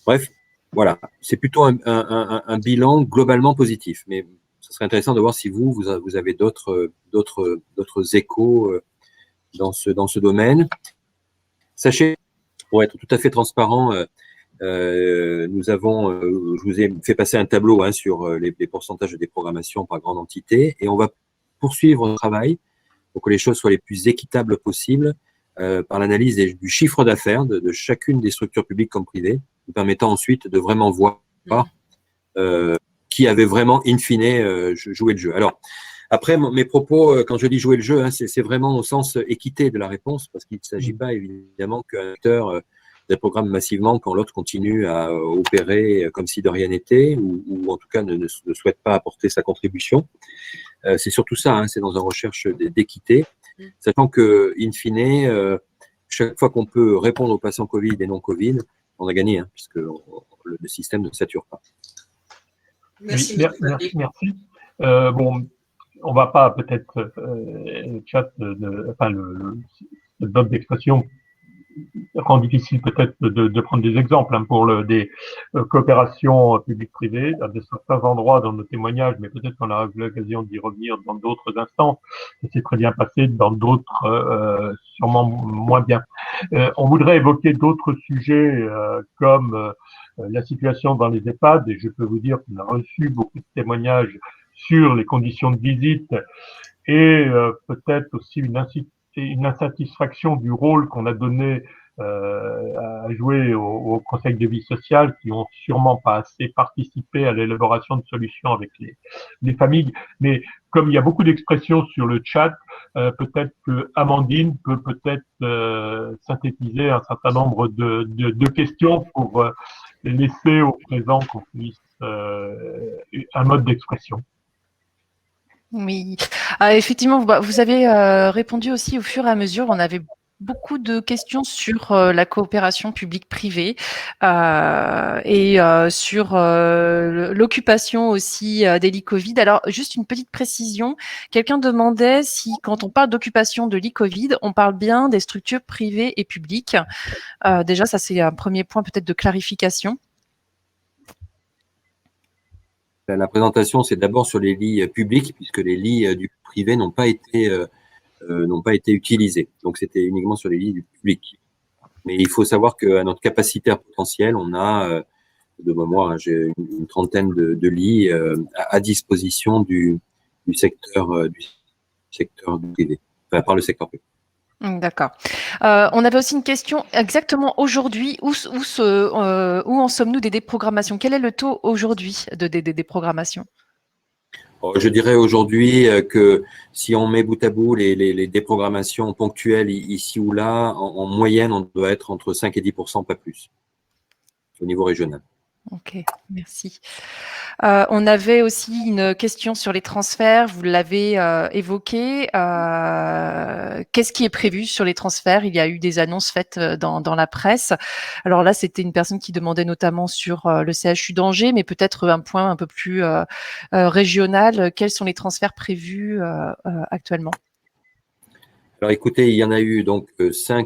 Speaker 3: Bref, voilà, c'est plutôt un bilan globalement positif. Mais ce serait intéressant de voir si vous avez d'autres échos dans ce domaine. Sachez, pour être tout à fait transparent, nous avons, je vous ai fait passer un tableau sur les pourcentages de déprogrammation par grande entité, et on va poursuivre le travail pour que les choses soient les plus équitables possibles par l'analyse du chiffre d'affaires de chacune des structures publiques comme privées, nous permettant ensuite de vraiment voir qui avait vraiment, in fine, joué le jeu. Alors, après, mes propos, quand je dis jouer le jeu, c'est vraiment au sens équité de la réponse, parce qu'il ne s'agit pas évidemment qu'un acteur déprogramme massivement quand l'autre continue à opérer comme si de rien n'était, ou en tout cas ne souhaite pas apporter sa contribution. C'est surtout ça, c'est dans une recherche d'équité, sachant que, in fine, chaque fois qu'on peut répondre aux patients Covid et non Covid, on a gagné, puisque le système ne sature pas.
Speaker 5: Merci.
Speaker 1: Oui, merci. Bon, on va pas peut-être le chat, le mode d'expression rend difficile peut-être de prendre des exemples pour des coopérations publiques-privées à certains endroits dans nos témoignages, mais peut-être qu'on aura l'occasion d'y revenir dans d'autres instances. Ça s'est très bien passé, dans d'autres sûrement moins bien. On voudrait évoquer d'autres sujets comme la situation dans les EHPAD, et je peux vous dire qu'on a reçu beaucoup de témoignages sur les conditions de visite et peut-être aussi une insatisfaction du rôle qu'on a donné à jouer au Conseil de vie sociale, qui ont sûrement pas assez participé à l'élaboration de solutions avec les familles. Mais comme il y a beaucoup d'expressions sur le chat, peut-être que Amandine peut peut-être synthétiser un certain nombre de questions pour laisser au présent qu'on puisse un mode d'expression.
Speaker 2: Oui, effectivement, vous avez répondu aussi au fur et à mesure. On avait beaucoup de questions sur la coopération publique-privée et sur l'occupation aussi des lits Covid. Alors, juste une petite précision. Quelqu'un demandait si, quand on parle d'occupation de lits Covid, on parle bien des structures privées et publiques. Déjà, ça, c'est un premier point peut-être de clarification.
Speaker 3: La présentation, c'est d'abord sur les lits publics, puisque les lits du privé n'ont pas été utilisés. Donc, c'était uniquement sur les lits du public. Mais il faut savoir qu'à notre capacitaire potentiel, on a, de mémoire, j'ai une trentaine de lits à disposition du secteur privé, enfin, par le secteur privé.
Speaker 2: D'accord. On avait aussi une question exactement aujourd'hui. Où en sommes-nous des déprogrammations? Quel est le taux aujourd'hui des déprogrammations?
Speaker 3: Je dirais aujourd'hui que si on met bout à bout les déprogrammations ponctuelles ici ou là, en moyenne, on doit être entre 5 et 10%, pas plus, au niveau régional.
Speaker 2: Ok, merci. On avait aussi une question sur les transferts, vous l'avez évoqué. Qu'est-ce qui est prévu sur les transferts? Il y a eu des annonces faites dans la presse. Alors là, c'était une personne qui demandait notamment sur le CHU d'Angers, mais peut-être un point un peu plus régional. Quels sont les transferts prévus actuellement?
Speaker 3: Alors écoutez, il y en a eu donc 6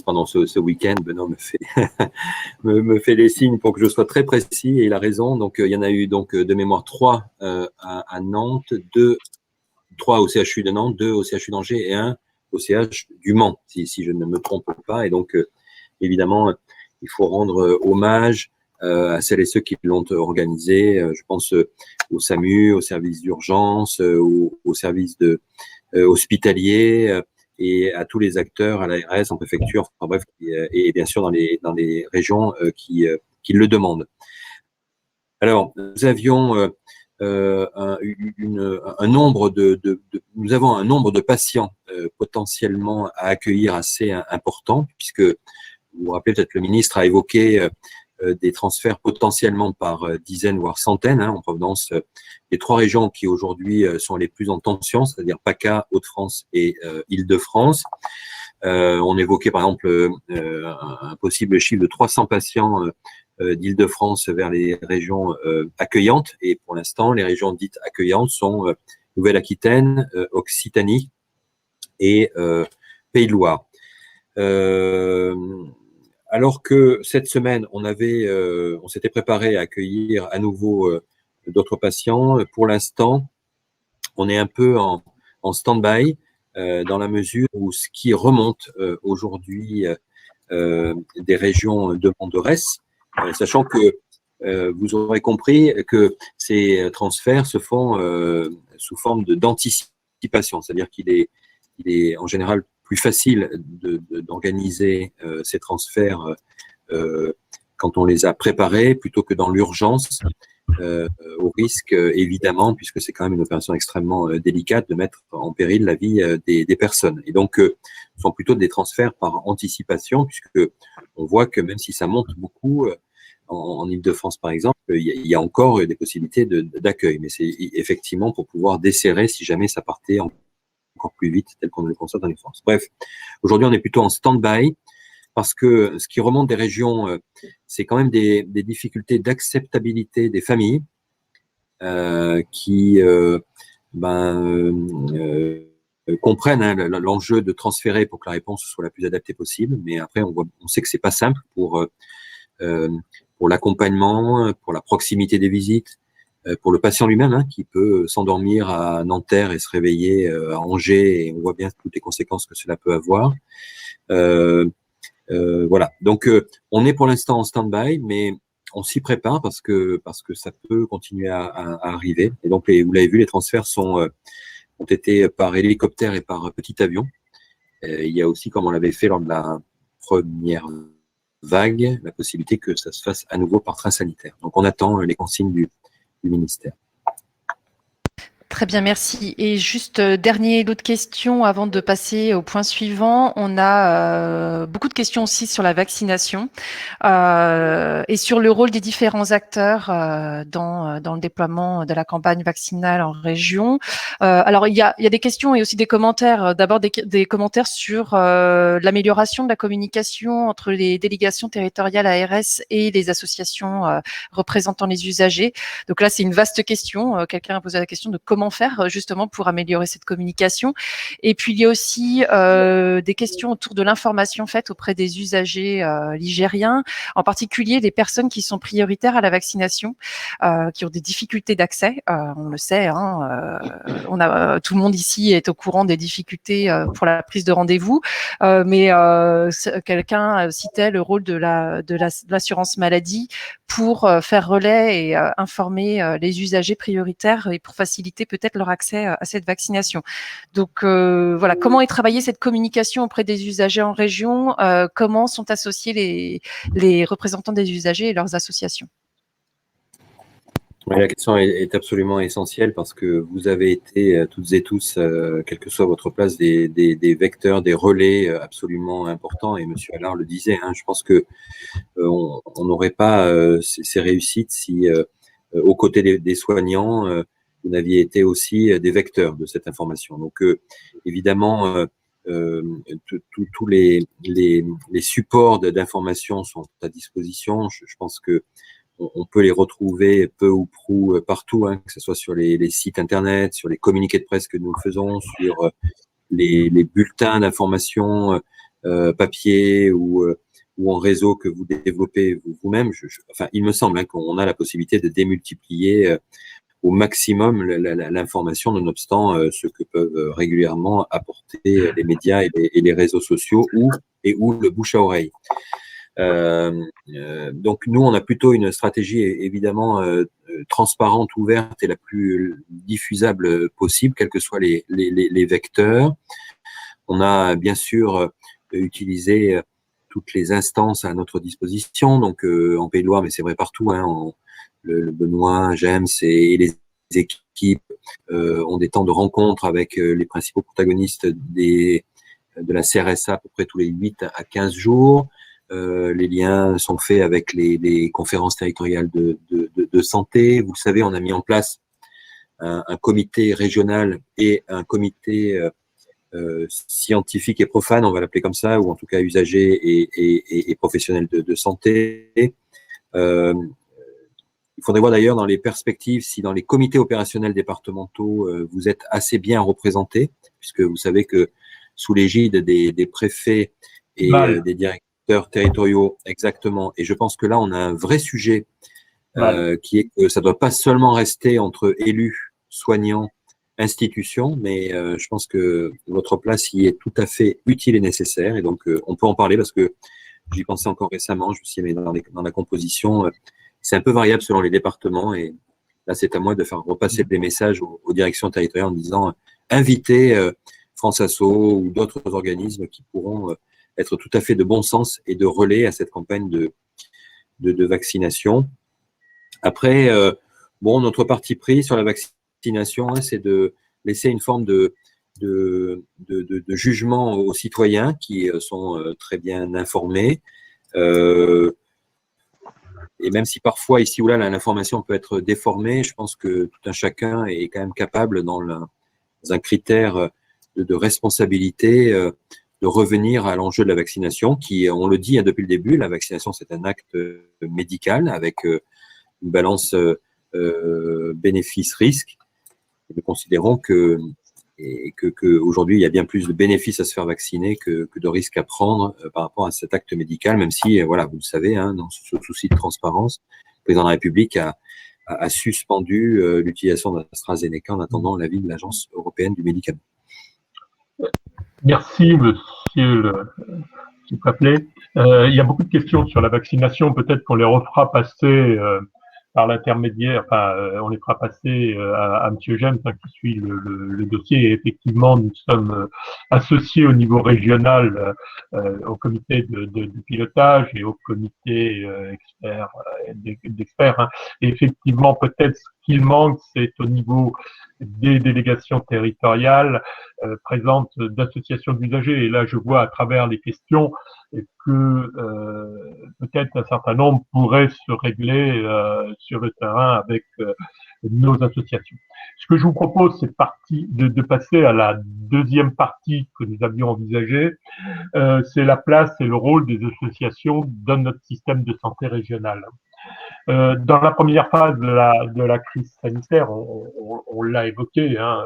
Speaker 3: pendant ce week-end. Benoît me fait les signes pour que je sois très précis et il a raison. Donc il y en a eu donc de mémoire 3 à Nantes, 3 au CHU de Nantes, 2 au CHU d'Angers et 1 au CH du Mans, si je ne me trompe pas. Et donc évidemment, il faut rendre hommage à celles et ceux qui l'ont organisé. Je pense au SAMU, au service d'urgence, au service hospitalier et à tous les acteurs, à l'ARS, en préfecture, enfin bref, et bien sûr dans les régions qui le demandent. Alors, nous avions nous avons un nombre de patients potentiellement à accueillir assez important, puisque vous vous rappelez peut-être le ministre a évoqué des transferts potentiellement par dizaines voire centaines en provenance des 3 régions qui aujourd'hui sont les plus en tension, c'est-à-dire PACA, Hauts-de-France et Île-de-France. On évoquait par exemple un possible chiffre de 300 patients d'Île-de-France vers les régions accueillantes. Et pour l'instant, les régions dites accueillantes sont Nouvelle-Aquitaine, Occitanie et Pays de Loire. Alors que cette semaine, on s'était préparé à accueillir à nouveau d'autres patients. Pour l'instant, on est un peu en stand-by dans la mesure où ce qui remonte aujourd'hui des régions demanderesses, sachant que vous aurez compris que ces transferts se font sous forme d'anticipation, c'est-à-dire qu'il est en général plus facile d'organiser ces transferts quand on les a préparés plutôt que dans l'urgence, au risque évidemment, puisque c'est quand même une opération extrêmement délicate, de mettre en péril la vie des personnes. Et donc, ce sont plutôt des transferts par anticipation, puisque on voit que même si ça monte beaucoup, en Île-de-France par exemple, il y a encore des possibilités d'accueil, mais c'est effectivement pour pouvoir desserrer si jamais ça partait encore plus vite, tel qu'on le constate en Île-de-France. Bref, aujourd'hui, on est plutôt en stand-by parce que ce qui remonte des régions, c'est quand même des difficultés d'acceptabilité des familles qui comprennent l'enjeu de transférer pour que la réponse soit la plus adaptée possible. Mais après, on sait que c'est pas simple pour l'accompagnement, pour la proximité des visites, pour le patient lui-même, qui peut s'endormir à Nanterre et se réveiller à Angers, et on voit bien toutes les conséquences que cela peut avoir. Voilà. Donc, on est pour l'instant en stand-by, mais on s'y prépare parce que ça peut continuer à arriver. Et donc, vous l'avez vu, les transferts ont été par hélicoptère et par petit avion. Il y a aussi, comme on l'avait fait lors de la première vague, la possibilité que ça se fasse à nouveau par train sanitaire. Donc, on attend les consignes du ministère.
Speaker 2: Très bien, merci. Et juste dernier lot de questions avant de passer au point suivant. On a beaucoup de questions aussi sur la vaccination et sur le rôle des différents acteurs dans le déploiement de la campagne vaccinale en région. Alors, il y a des questions et aussi des commentaires. D'abord, des commentaires sur l'amélioration de la communication entre les délégations territoriales ARS et les associations représentant les usagers. Donc là, c'est une vaste question. Quelqu'un a posé la question de comment faire justement pour améliorer cette communication. Et puis, il y a aussi des questions autour de l'information faite auprès des usagers ligériens, en particulier des personnes qui sont prioritaires à la vaccination, qui ont des difficultés d'accès. On le sait, hein, tout le monde ici est au courant des difficultés pour la prise de rendez-vous, mais quelqu'un citait le rôle de l'assurance maladie pour faire relais et informer les usagers prioritaires et pour faciliter peut-être leur accès à cette vaccination. Donc voilà, comment est travaillée cette communication auprès des usagers en région, comment sont associés les représentants des usagers et leurs associations?
Speaker 3: Oui, la question est absolument essentielle parce que vous avez été toutes et tous, quelle que soit votre place, des vecteurs, des relais absolument importants. Et Monsieur Allard le disait, hein, je pense que on n'aurait pas ces réussites si, aux côtés des soignants, vous n'aviez été aussi des vecteurs de cette information. Donc, évidemment, tous les supports d'information sont à disposition. Je pense que on peut les retrouver peu ou prou partout, hein, que ce soit sur les sites internet, sur les communiqués de presse que nous faisons, sur les bulletins d'information papier ou en réseau que vous développez vous-même. Enfin, il me semble hein, qu'on a la possibilité de démultiplier au maximum l'information, nonobstant ce que peuvent régulièrement apporter les médias et les réseaux sociaux ou le bouche à oreille. Donc nous, on a plutôt une stratégie évidemment transparente, ouverte et la plus diffusable possible, quels que soient les vecteurs. On a bien sûr utilisé toutes les instances à notre disposition, donc en Pays de Loire, mais c'est vrai partout, hein, le Benoît, James et les équipes ont des temps de rencontre avec les principaux protagonistes de la CRSA à peu près tous les 8 à 15 jours. Les liens sont faits avec les conférences territoriales de santé. Vous le savez, on a mis en place un comité régional et un comité scientifique et profane, on va l'appeler comme ça, ou en tout cas usagers et professionnels de santé. Il faudrait voir d'ailleurs dans les perspectives si dans les comités opérationnels départementaux, vous êtes assez bien représentés, puisque vous savez que sous l'égide des préfets et des directeurs territoriaux, exactement. Et je pense que là, on a un vrai sujet qui est que ça ne doit pas seulement rester entre élus, soignants, institutions, mais je pense que votre place y est tout à fait utile et nécessaire. Et donc, on peut en parler parce que j'y pensais encore récemment, je me suis mis dans la composition. C'est un peu variable selon les départements et là, c'est à moi de faire repasser des messages aux directions territoriales en disant invitez France Asso ou d'autres organismes qui pourront être tout à fait de bon sens et de relais à cette campagne de vaccination. Après, bon, notre parti pris sur la vaccination, hein, c'est de laisser une forme de jugement aux citoyens qui sont très bien informés. Et même si parfois, ici ou là, l'information peut être déformée, je pense que tout un chacun est quand même capable, dans un critère de responsabilité, de revenir à l'enjeu de la vaccination, qui, on le dit hein, depuis le début, la vaccination, c'est un acte médical avec une balance bénéfice-risque. Nous considérons que aujourd'hui, il y a bien plus de bénéfices à se faire vacciner que de risques à prendre par rapport à cet acte médical, même si, voilà, vous le savez, hein, dans ce souci de transparence, le président de la République a suspendu l'utilisation d'AstraZeneca en attendant l'avis de l'Agence européenne du médicament.
Speaker 1: Merci, monsieur le Chaplet. Il y a beaucoup de questions sur la vaccination. Peut-être qu'on les refera passer par l'intermédiaire, enfin, on les fera passer à monsieur James hein, qui suit le dossier. Et effectivement, nous sommes associés au niveau régional au comité de pilotage et au comité d'experts. Hein. Et effectivement, peut-être ce qu'il manque, c'est au niveau des délégations territoriales présentes d'associations d'usagers. Et là, je vois à travers les questions que peut-être un certain nombre pourrait se régler sur le terrain avec nos associations. Ce que je vous propose, c'est de passer à la deuxième partie que nous avions envisagée. C'est la place et le rôle des associations dans notre système de santé régional. Dans la première phase de la crise sanitaire, on l'a évoqué, hein,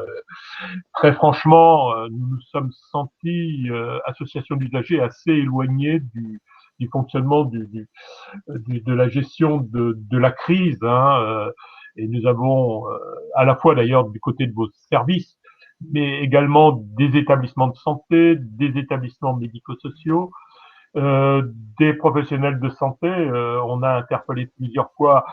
Speaker 1: très franchement, nous nous sommes sentis, associations d'usagers, assez éloignés du fonctionnement de la gestion de la crise, hein, et nous avons, à la fois d'ailleurs du côté de vos services, mais également des établissements de santé, des établissements médico-sociaux, des professionnels de santé. On a interpellé plusieurs fois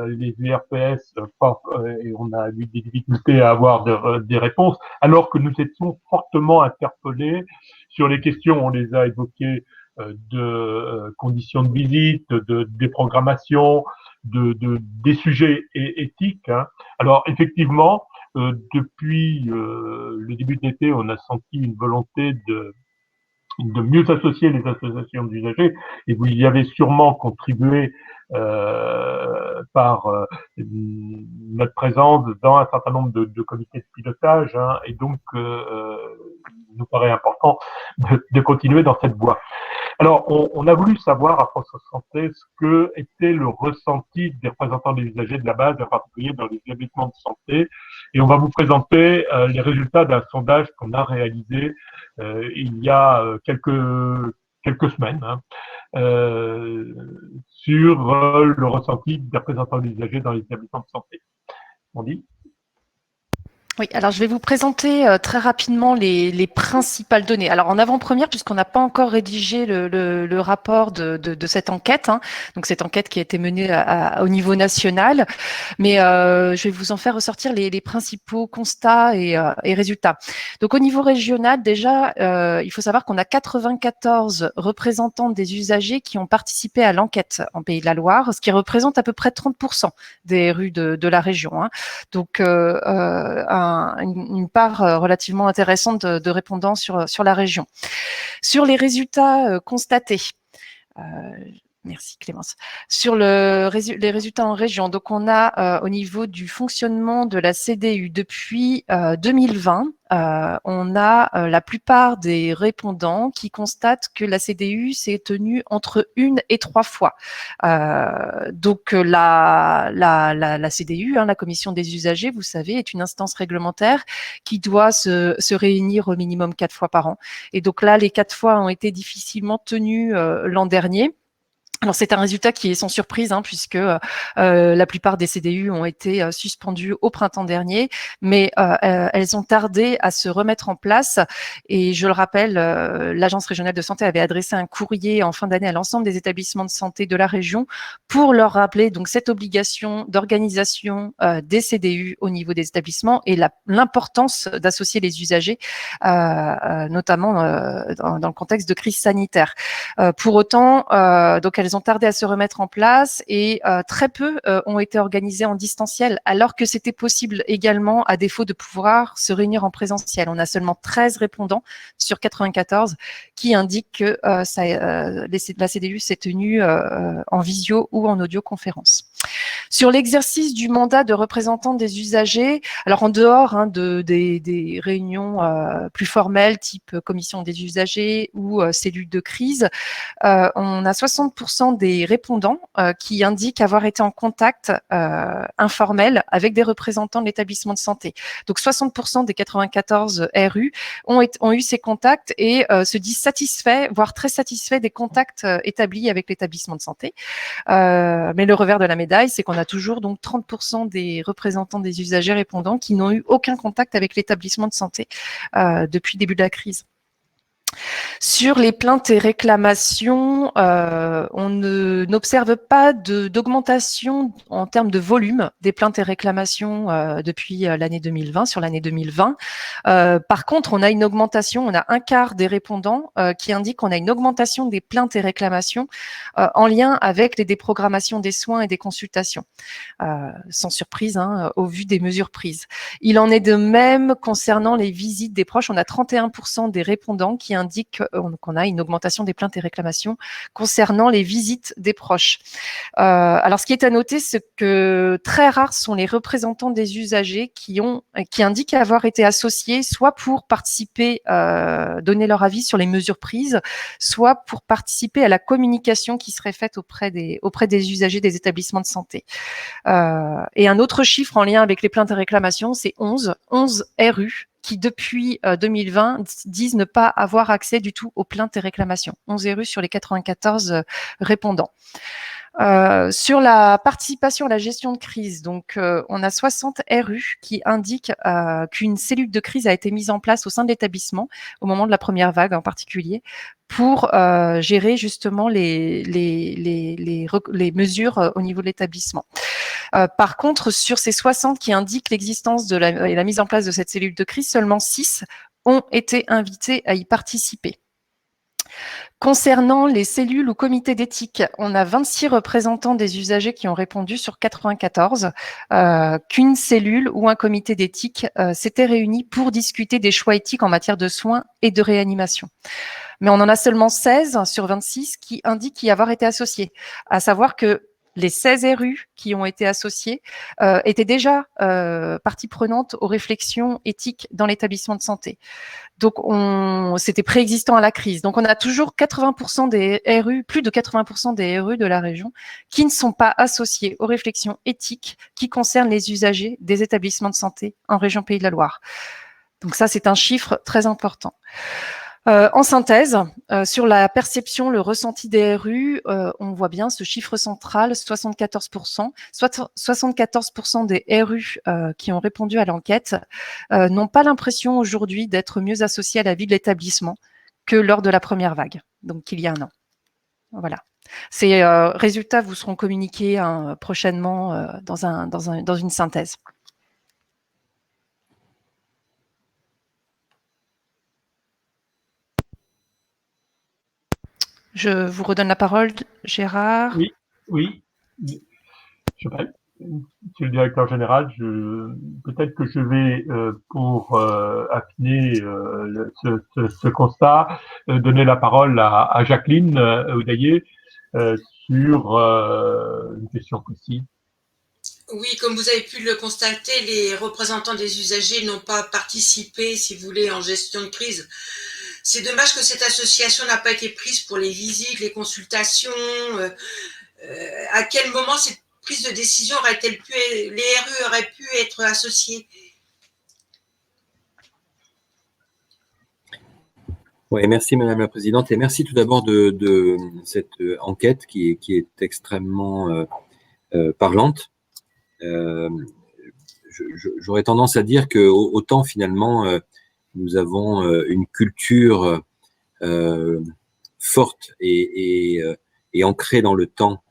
Speaker 1: les URPS et on a eu des difficultés à avoir des réponses, alors que nous étions fortement interpellés sur les questions, on les a évoquées, de conditions de visite, de déprogrammation, des sujets éthiques, hein. Alors effectivement, depuis le début de l'été, on a senti une volonté de mieux associer les associations d'usagers, et vous y avez sûrement contribué par notre présence dans un certain nombre de comités de pilotage, hein, et donc il nous paraît important de continuer dans cette voie. Alors, on a voulu savoir à France Santé ce que était le ressenti des représentants des usagers de la base, en particulier dans les établissements de santé, et on va vous présenter les résultats d'un sondage qu'on a réalisé il y a quelques semaines, hein, sur le ressenti des représentants des usagers dans les établissements de santé. On dit ?
Speaker 2: Oui, alors je vais vous présenter très rapidement les principales données. Alors en avant-première, puisqu'on n'a pas encore rédigé le rapport de cette enquête, hein, donc cette enquête qui a été menée au niveau national, mais je vais vous en faire ressortir les principaux constats et résultats. Donc au niveau régional, déjà, il faut savoir qu'on a 94 représentants des usagers qui ont participé à l'enquête en Pays de la Loire, ce qui représente à peu près 30% des rues de la région, hein. Donc une part relativement intéressante de répondants sur la région. Sur les résultats constatés, merci Clémence. Sur les résultats en région, donc on a au niveau du fonctionnement de la CDU depuis 2020, on a la plupart des répondants qui constatent que la CDU s'est tenue entre 1 et 3 fois. Donc la CDU, hein, la commission des usagers, vous savez, est une instance réglementaire qui doit se réunir au minimum 4 fois par an. Et donc là, les 4 fois ont été difficilement tenues l'an dernier. Alors c'est un résultat qui est sans surprise, hein, puisque la plupart des CDU ont été suspendues au printemps dernier, mais elles ont tardé à se remettre en place. Et je le rappelle, l'Agence régionale de santé avait adressé un courrier en fin d'année à l'ensemble des établissements de santé de la région pour leur rappeler donc cette obligation d'organisation des CDU au niveau des établissements et l'importance d'associer les usagers, notamment dans le contexte de crise sanitaire. Pour autant, donc elles ont tardé à se remettre en place et très peu ont été organisées en distanciel, alors que c'était possible également à défaut de pouvoir se réunir en présentiel. On a seulement 13 répondants sur 94 qui indiquent que la CDU s'est tenue en visio ou en audioconférence. Sur l'exercice du mandat de représentant des usagers, alors en dehors, hein, des réunions plus formelles, type commission des usagers ou cellule de crise, on a 60% des répondants qui indiquent avoir été en contact informel avec des représentants de l'établissement de santé. Donc 60% des 94 RU ont eu ces contacts et se disent satisfaits, voire très satisfaits des contacts établis avec l'établissement de santé. Mais le revers de la médaille, c'est qu'on a toujours donc 30% des représentants des usagers répondants qui n'ont eu aucun contact avec l'établissement de santé depuis le début de la crise. Sur les plaintes et réclamations, on n'observe pas d'augmentation en termes de volume des plaintes et réclamations depuis l'année 2020, sur l'année 2020. Par contre, on a une augmentation, on a un quart des répondants qui indiquent qu'on a une augmentation des plaintes et réclamations en lien avec les déprogrammations des soins et des consultations. Sans surprise, hein, au vu des mesures prises. Il en est de même concernant les visites des proches. On a 31% des répondants qui indiquent qu'on a une augmentation des plaintes et réclamations concernant les visites des proches. Alors, ce qui est à noter, c'est que très rares sont les représentants des usagers qui indiquent avoir été associés, soit pour participer, donner leur avis sur les mesures prises, soit pour participer à la communication qui serait faite auprès des usagers des établissements de santé. Et un autre chiffre en lien avec les plaintes et réclamations, c'est 11 RU qui, depuis 2020, disent ne pas avoir accès du tout aux plaintes et réclamations. 11 RU sur les 94 répondants. Sur la participation à la gestion de crise, donc on a 60 RU qui indiquent qu'une cellule de crise a été mise en place au sein de l'établissement au moment de la première vague en particulier pour gérer justement les mesures au niveau de l'établissement. Par contre, sur ces 60 qui indiquent l'existence et la mise en place de cette cellule de crise, seulement 6 ont été invités à y participer. Concernant les cellules ou comités d'éthique, on a 26 représentants des usagers qui ont répondu sur 94 qu'une cellule ou un comité d'éthique s'était réuni pour discuter des choix éthiques en matière de soins et de réanimation. Mais on en a seulement 16 sur 26 qui indiquent y avoir été associés, à savoir que les 16 RU qui ont été associés étaient déjà partie prenante aux réflexions éthiques dans l'établissement de santé. Donc, c'était préexistant à la crise. Donc, on a toujours 80% des RU, plus de 80% des RU de la région qui ne sont pas associés aux réflexions éthiques qui concernent les usagers des établissements de santé en région Pays de la Loire. Donc ça, c'est un chiffre très important. En synthèse, sur la perception, le ressenti des RU, on voit bien ce chiffre central, 74%. 74% des RU qui ont répondu à l'enquête n'ont pas l'impression aujourd'hui d'être mieux associés à la vie de l'établissement que lors de la première vague, donc il y a un an. Voilà. Ces résultats vous seront communiqués prochainement dans une synthèse. Je vous redonne la parole, Gérard.
Speaker 1: Oui. Je sais pas, c'est le directeur général. Peut-être que je vais, pour affiner ce constat, donner la parole à Jacqueline Oudaillé sur une question précise.
Speaker 5: Oui, comme vous avez pu le constater, les représentants des usagers n'ont pas participé, si vous voulez, en gestion de crise. C'est dommage que cette association n'a pas été prise pour les visites, les consultations. À quel moment cette prise de décision aurait-elle pu, les RU auraient pu être associés?
Speaker 3: Oui, merci Madame la Présidente et merci tout d'abord de cette enquête qui est extrêmement parlante. J'aurais tendance à dire que autant finalement nous avons une culture forte et ancrée dans le temps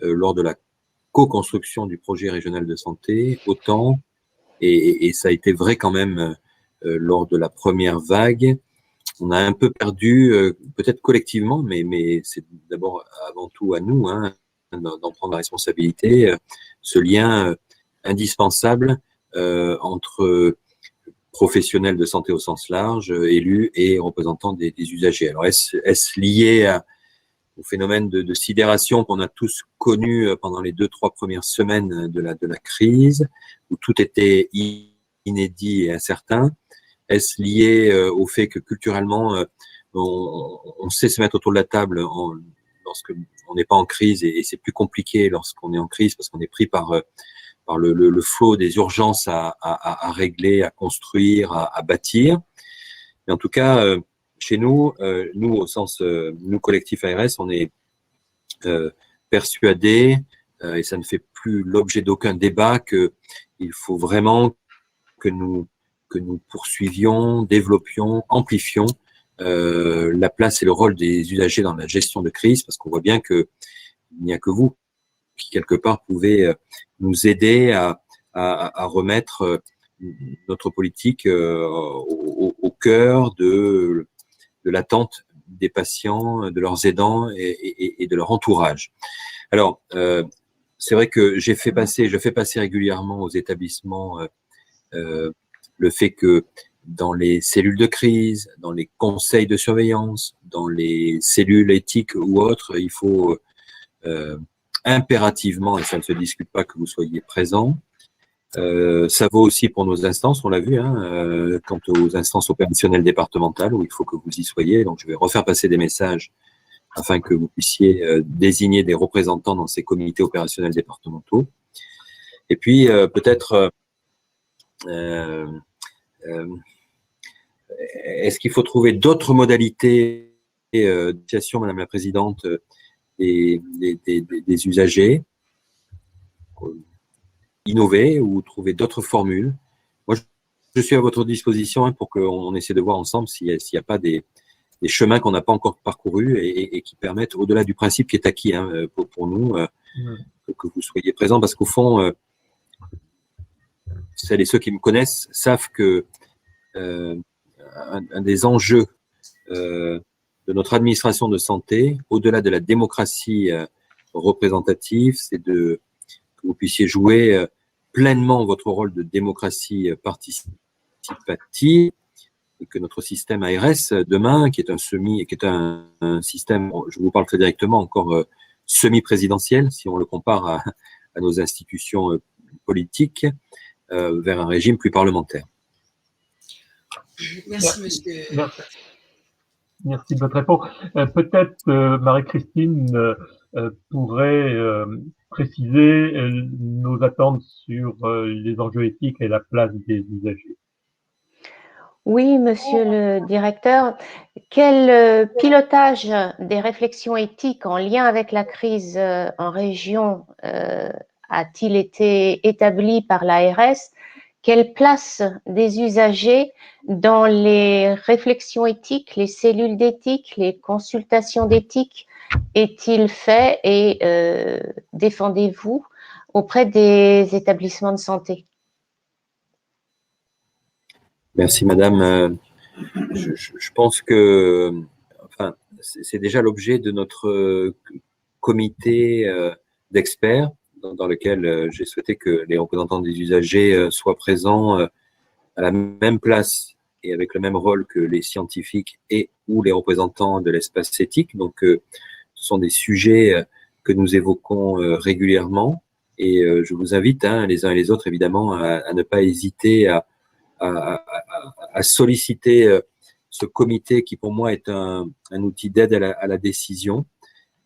Speaker 3: lors de la co-construction du projet régional de santé, autant, et ça a été vrai quand même lors de la première vague, on a un peu perdu, peut-être collectivement, mais c'est d'abord avant tout à nous d'en prendre la responsabilité, ce lien indispensable entre professionnels de santé au sens large, élus et représentants des usagers. Alors, est-ce lié au phénomène de sidération qu'on a tous connu pendant les 2-3 premières semaines de la crise, où tout était inédit et incertain? Est-ce lié au fait que culturellement, on sait se mettre autour de la table lorsque on n'est pas en crise, et c'est plus compliqué lorsqu'on est en crise parce qu'on est pris par le flot des urgences à régler, à construire, à bâtir. Mais en tout cas, chez nous, nous au sens, nous collectif ARS, on est persuadés, et ça ne fait plus l'objet d'aucun débat, qu'il faut vraiment que nous poursuivions, développions, amplifions la place et le rôle des usagers dans la gestion de crise, parce qu'on voit bien que il n'y a que vous qui, quelque part, pouvez nous aider à remettre notre politique au cœur de l'attente des patients, de leurs aidants et de leur entourage. Alors, c'est vrai que je fais passer régulièrement aux établissements le fait que dans les cellules de crise, dans les conseils de surveillance, dans les cellules éthiques ou autres, il faut impérativement, et ça ne se discute pas, que vous soyez présents. Ça vaut aussi pour nos instances, on l'a vu, quant aux instances opérationnelles départementales, où il faut que vous y soyez. Donc, je vais refaire passer des messages afin que vous puissiez désigner des représentants dans ces comités opérationnels départementaux. Et puis, peut-être, est-ce qu'il faut trouver d'autres modalités d'éducation, Madame la Présidente, des usagers, innover ou trouver d'autres formules? Moi, je suis à votre disposition pour qu'on essaie de voir ensemble s'il n'y a pas des chemins qu'on n'a pas encore parcourus et qui permettent, au-delà du principe qui est acquis pour nous, que vous soyez présents, parce qu'au fond, celles et ceux qui me connaissent savent que un des enjeux de notre administration de santé, au-delà de la démocratie représentative, c'est que vous puissiez jouer pleinement votre rôle de démocratie participative, et que notre système ARS demain, qui est un système, je vous parle très directement, encore semi-présidentiel, si on le compare à nos institutions politiques, vers un régime plus parlementaire.
Speaker 5: Merci, monsieur.
Speaker 1: Merci de votre réponse. Peut-être Marie-Christine pourrait préciser nos attentes sur les enjeux éthiques et la place des usagers.
Speaker 4: Oui, monsieur le directeur, quel pilotage des réflexions éthiques en lien avec la crise en région a-t-il été établi par l'ARS? Quelle place des usagers dans les réflexions éthiques, les cellules d'éthique, les consultations d'éthique est-il fait et défendez-vous auprès des établissements de santé?
Speaker 3: Merci, madame. Je pense que c'est déjà l'objet de notre comité d'experts dans lequel j'ai souhaité que les représentants des usagers soient présents à la même place et avec le même rôle que les scientifiques et ou les représentants de l'espace éthique. Donc, ce sont des sujets que nous évoquons régulièrement et je vous invite les uns et les autres, évidemment, à ne pas hésiter à solliciter ce comité qui, pour moi, est un outil d'aide à la décision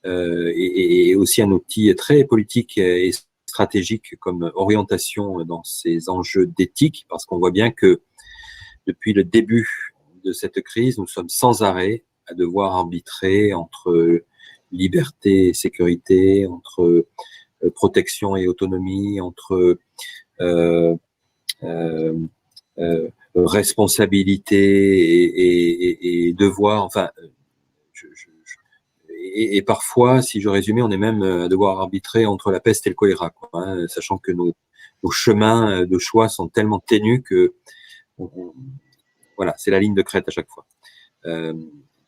Speaker 3: et aussi un outil très politique et stratégique comme orientation dans ces enjeux d'éthique, parce qu'on voit bien que depuis le début de cette crise, nous sommes sans arrêt à devoir arbitrer entre liberté et sécurité, entre protection et autonomie, entre responsabilité et devoir. Enfin, et parfois, si je résumais, on est même à devoir arbitrer entre la peste et le choléra, sachant que nos chemins de choix sont tellement ténus que voilà, c'est la ligne de crête à chaque fois.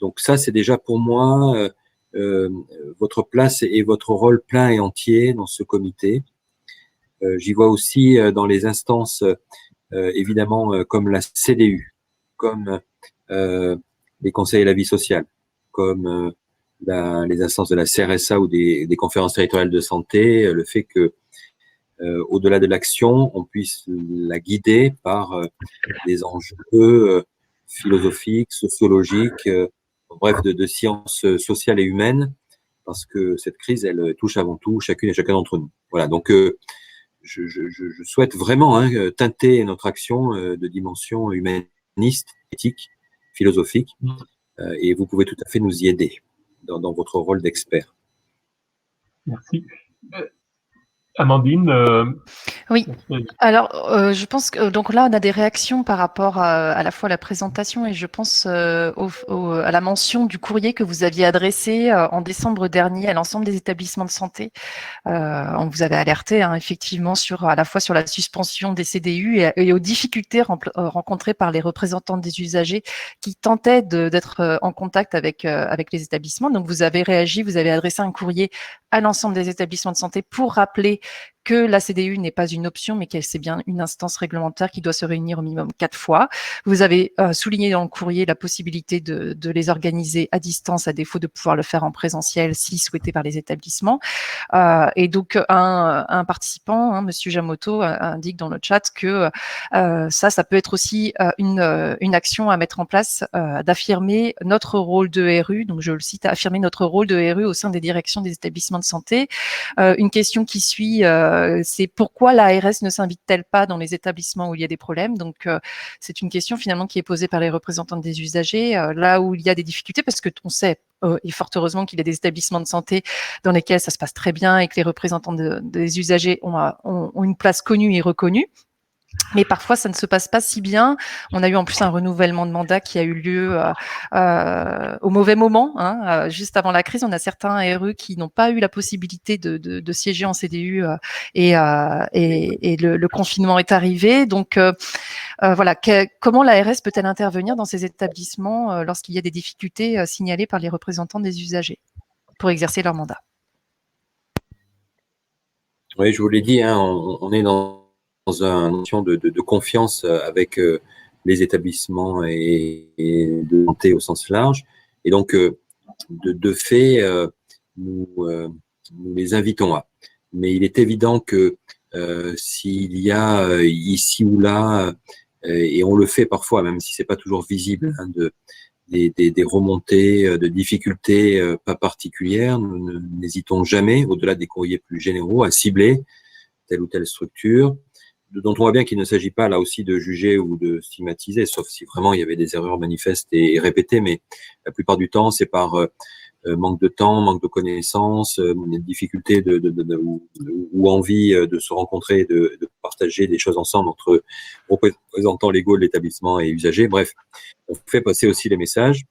Speaker 3: Donc ça, c'est déjà pour moi votre place et votre rôle plein et entier dans ce comité. J'y vois aussi dans les instances, évidemment, comme la CDU, comme les conseils à la vie sociale, comme les instances de la CRSA ou des conférences territoriales de santé, le fait que au-delà de l'action, on puisse la guider par des enjeux philosophiques, sociologiques, bref, de sciences sociales et humaines, parce que cette crise, elle touche avant tout chacune et chacun d'entre nous. Voilà, donc je souhaite vraiment teinter notre action de dimension humaniste, éthique, philosophique, et vous pouvez tout à fait nous y aider dans votre rôle d'expert.
Speaker 1: Merci. Amandine,
Speaker 2: Oui. Alors, je pense que donc là, on a des réactions par rapport à la fois à la présentation et je pense à la mention du courrier que vous aviez adressé en décembre dernier à l'ensemble des établissements de santé. On vous avait alerté effectivement à la fois sur la suspension des CDU et aux difficultés rencontrées par les représentants des usagers qui tentaient d'être en contact avec les établissements. Donc, vous avez réagi, vous avez adressé un courrier à l'ensemble des établissements de santé pour rappeler que la CDU n'est pas une option, mais qu'elle c'est bien une instance réglementaire qui doit se réunir au minimum 4 fois. Vous avez souligné dans le courrier la possibilité de les organiser à distance, à défaut de pouvoir le faire en présentiel, si souhaité par les établissements. Et donc, un participant, Monsieur Jamoto, indique dans le chat que ça peut être aussi une action à mettre en place, d'affirmer notre rôle de RU. Donc, je le cite, affirmer notre rôle de RU au sein des directions des établissements de santé. Une question qui suit, c'est pourquoi l'ARS ne s'invite-t-elle pas dans les établissements où il y a des problèmes? Donc, c'est une question finalement qui est posée par les représentants des usagers, là où il y a des difficultés, parce que on sait, et fort heureusement qu'il y a des établissements de santé dans lesquels ça se passe très bien et que les représentants des usagers ont une place connue et reconnue. Mais parfois, ça ne se passe pas si bien. On a eu en plus un renouvellement de mandat qui a eu lieu au mauvais moment, juste avant la crise. On a certains RE qui n'ont pas eu la possibilité de siéger en CDU et le confinement est arrivé. Donc, voilà, comment l'ARS peut-elle intervenir dans ces établissements lorsqu'il y a des difficultés signalées par les représentants des usagers pour exercer leur mandat?
Speaker 3: Oui, je vous l'ai dit, on est dans une notion de confiance avec les établissements et de santé au sens large. Et donc, de fait, nous les invitons à. Mais il est évident que s'il y a ici ou là, et on le fait parfois, même si c'est pas toujours visible, des remontées de difficultés pas particulières, nous n'hésitons jamais, au-delà des courriers plus généraux, à cibler telle ou telle structure, dont on voit bien qu'il ne s'agit pas là aussi de juger ou de stigmatiser, sauf si vraiment il y avait des erreurs manifestes et répétées, mais la plupart du temps, c'est par manque de temps, manque de connaissances, difficulté ou envie de se rencontrer, de partager des choses ensemble entre représentants légaux de l'établissement et usagers. Bref, on fait passer aussi les messages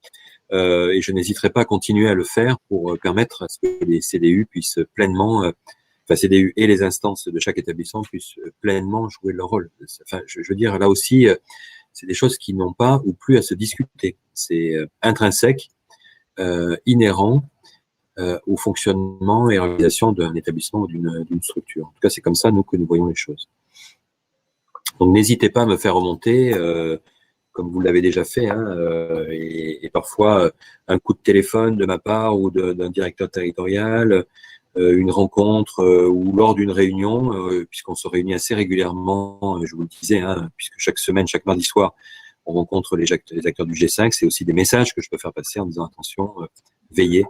Speaker 3: et je n'hésiterai pas à continuer à le faire pour permettre à ce que les CDU puissent pleinement, CDU et les instances de chaque établissement puissent pleinement jouer leur rôle. Enfin, je veux dire, là aussi, c'est des choses qui n'ont pas ou plus à se discuter. C'est intrinsèque, inhérent au fonctionnement et à l'organisation d'un établissement ou d'une structure. En tout cas, c'est comme ça, nous, que nous voyons les choses. Donc, n'hésitez pas à me faire remonter, comme vous l'avez déjà fait, et parfois un coup de téléphone de ma part ou d'un directeur territorial, une rencontre ou lors d'une réunion, puisqu'on se réunit assez régulièrement, je vous le disais, puisque chaque semaine, chaque mardi soir, on rencontre les acteurs du G5. C'est aussi des messages que je peux faire passer en disant attention, veillez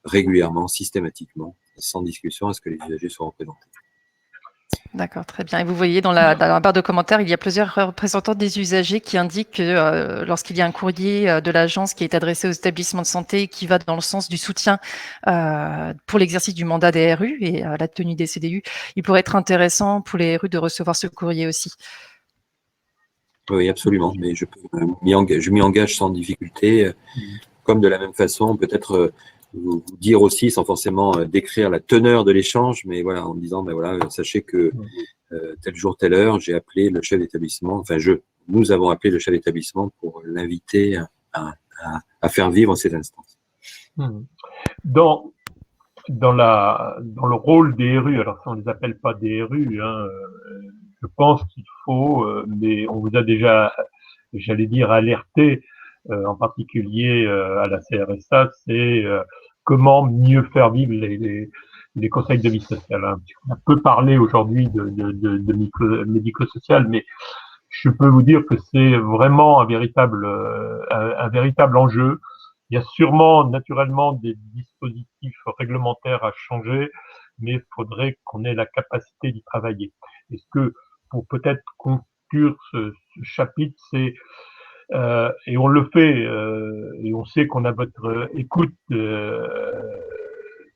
Speaker 3: régulièrement, systématiquement, sans discussion, à ce que les usagers soient représentés.
Speaker 2: D'accord, très bien. Et vous voyez dans la barre de commentaires, il y a plusieurs représentants des usagers qui indiquent que lorsqu'il y a un courrier de l'agence qui est adressé aux établissements de santé et qui va dans le sens du soutien pour l'exercice du mandat des RU et la tenue des CDU, il pourrait être intéressant pour les RU de recevoir ce courrier aussi.
Speaker 3: Oui, absolument. Mais je m'y engage sans difficulté. Comme de la même façon, peut-être vous dire aussi, sans forcément décrire la teneur de l'échange, mais voilà, en disant, ben voilà, sachez que tel jour, telle heure, j'ai appelé le chef d'établissement, nous avons appelé le chef d'établissement pour l'inviter à faire vivre ces instances.
Speaker 1: Dans le rôle des RU, alors ça on les appelle pas des RU, je pense qu'il faut, mais on vous a déjà, j'allais dire, alerté, en particulier à la CRSA, c'est comment mieux faire vivre les conseils de vie sociale. On a peu parlé aujourd'hui de médico-social, mais je peux vous dire que c'est vraiment un véritable enjeu. Il y a sûrement naturellement des dispositifs réglementaires à changer, mais il faudrait qu'on ait la capacité d'y travailler. Est-ce que, pour peut-être conclure ce chapitre, c'est et on le fait, et on sait qu'on a votre écoute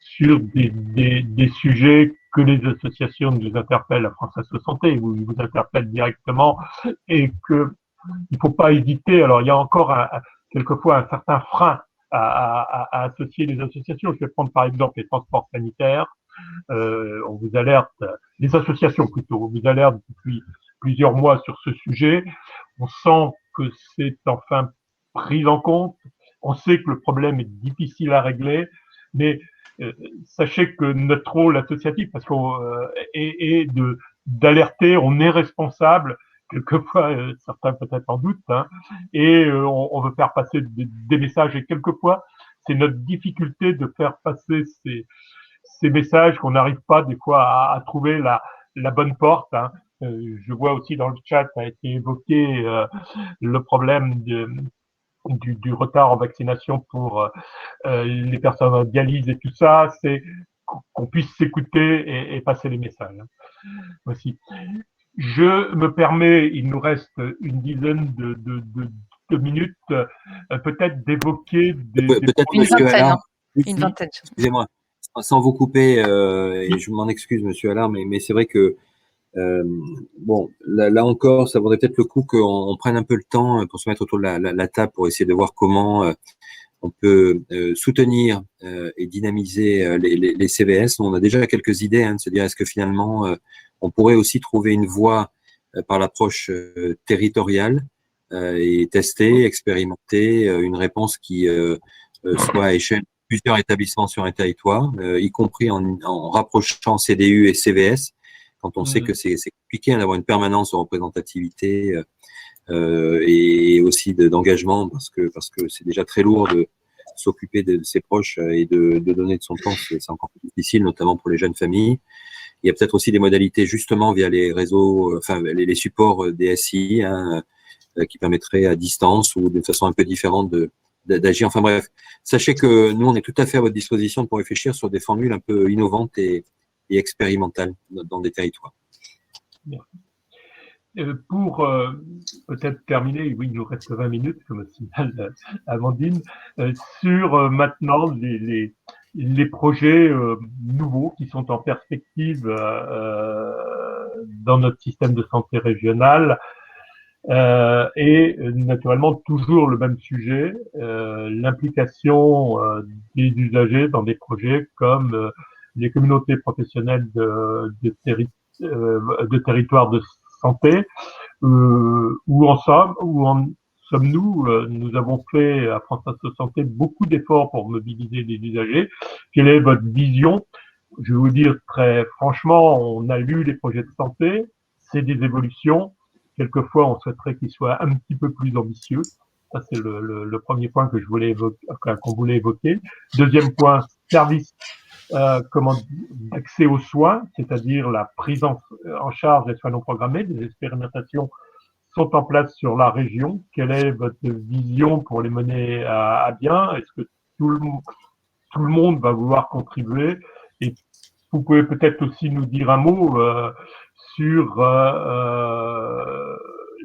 Speaker 1: sur des sujets que les associations nous interpellent à France Asso Santé, ou ils vous interpellent directement, et que il faut pas hésiter. Alors, il y a encore quelquefois un certain frein à associer les associations. Je vais prendre par exemple les transports sanitaires. On vous alerte, les associations plutôt, on vous alerte depuis plusieurs mois sur ce sujet. On sent que c'est enfin pris en compte. On sait que le problème est difficile à régler, mais sachez que notre rôle associatif, parce qu'on est d'alerter, on est responsable. Quelquefois, certains peut-être en doutent, hein, et on veut faire passer des messages. Et quelquefois, c'est notre difficulté de faire passer ces messages qu'on n'arrive pas des fois à trouver la bonne porte. Hein. Je vois aussi dans le chat a été évoqué le problème du retard en vaccination pour les personnes en dialyse et tout ça. C'est qu'on puisse s'écouter et passer les messages. Hein. Aussi. Je me permets, il nous reste une dizaine de minutes, peut-être d'évoquer
Speaker 3: peut-être Monsieur Allard.
Speaker 2: Une vingtaine.
Speaker 3: Excusez-moi, sans vous couper, et je m'en excuse, Monsieur Allard, mais c'est vrai que bon, là encore, ça vaudrait peut-être le coup qu'on prenne un peu le temps pour se mettre autour de la table pour essayer de voir comment on peut soutenir et dynamiser les CVS. On a déjà quelques idées, hein, de se dire est-ce que finalement on pourrait aussi trouver une voie par l'approche territoriale et tester, expérimenter une réponse qui soit à échelle de plusieurs établissements sur un territoire, y compris en rapprochant CDU et CVS, quand on sait que c'est compliqué d'avoir une permanence de représentativité et aussi d'engagement, parce que c'est déjà très lourd de s'occuper de ses proches et de donner de son temps, c'est encore plus difficile, notamment pour les jeunes familles. Il y a peut-être aussi des modalités justement via les réseaux, enfin les supports DSI, hein, qui permettraient à distance ou d'une façon un peu différente d'agir. Enfin bref, sachez que nous, on est tout à fait à votre disposition pour réfléchir sur des formules un peu innovantes et expérimentales dans des territoires.
Speaker 1: Pour peut-être terminer, oui, il nous reste 20 minutes, comme signale Amandine, sur maintenant les projets nouveaux qui sont en perspective dans notre système de santé régional. Et naturellement, toujours le même sujet, l'implication des usagers dans des projets comme les communautés professionnelles de territoires de santé, où en sommes-nous. Nous avons fait à France Asso Santé beaucoup d'efforts pour mobiliser les usagers. Quelle est votre vision? Je vais vous dire très franchement, on a lu les projets de santé, c'est des évolutions. Quelquefois, on souhaiterait qu'ils soient un petit peu plus ambitieux. Ça, c'est le premier point que qu'on voulait évoquer. Deuxième point, service d'accès aux soins, c'est-à-dire la prise en charge des soins non programmés. Des expérimentations sont en place sur la région. Quelle est votre vision pour les mener à bien? Est-ce que tout le monde va vouloir contribuer? Et vous pouvez peut-être aussi nous dire un mot sur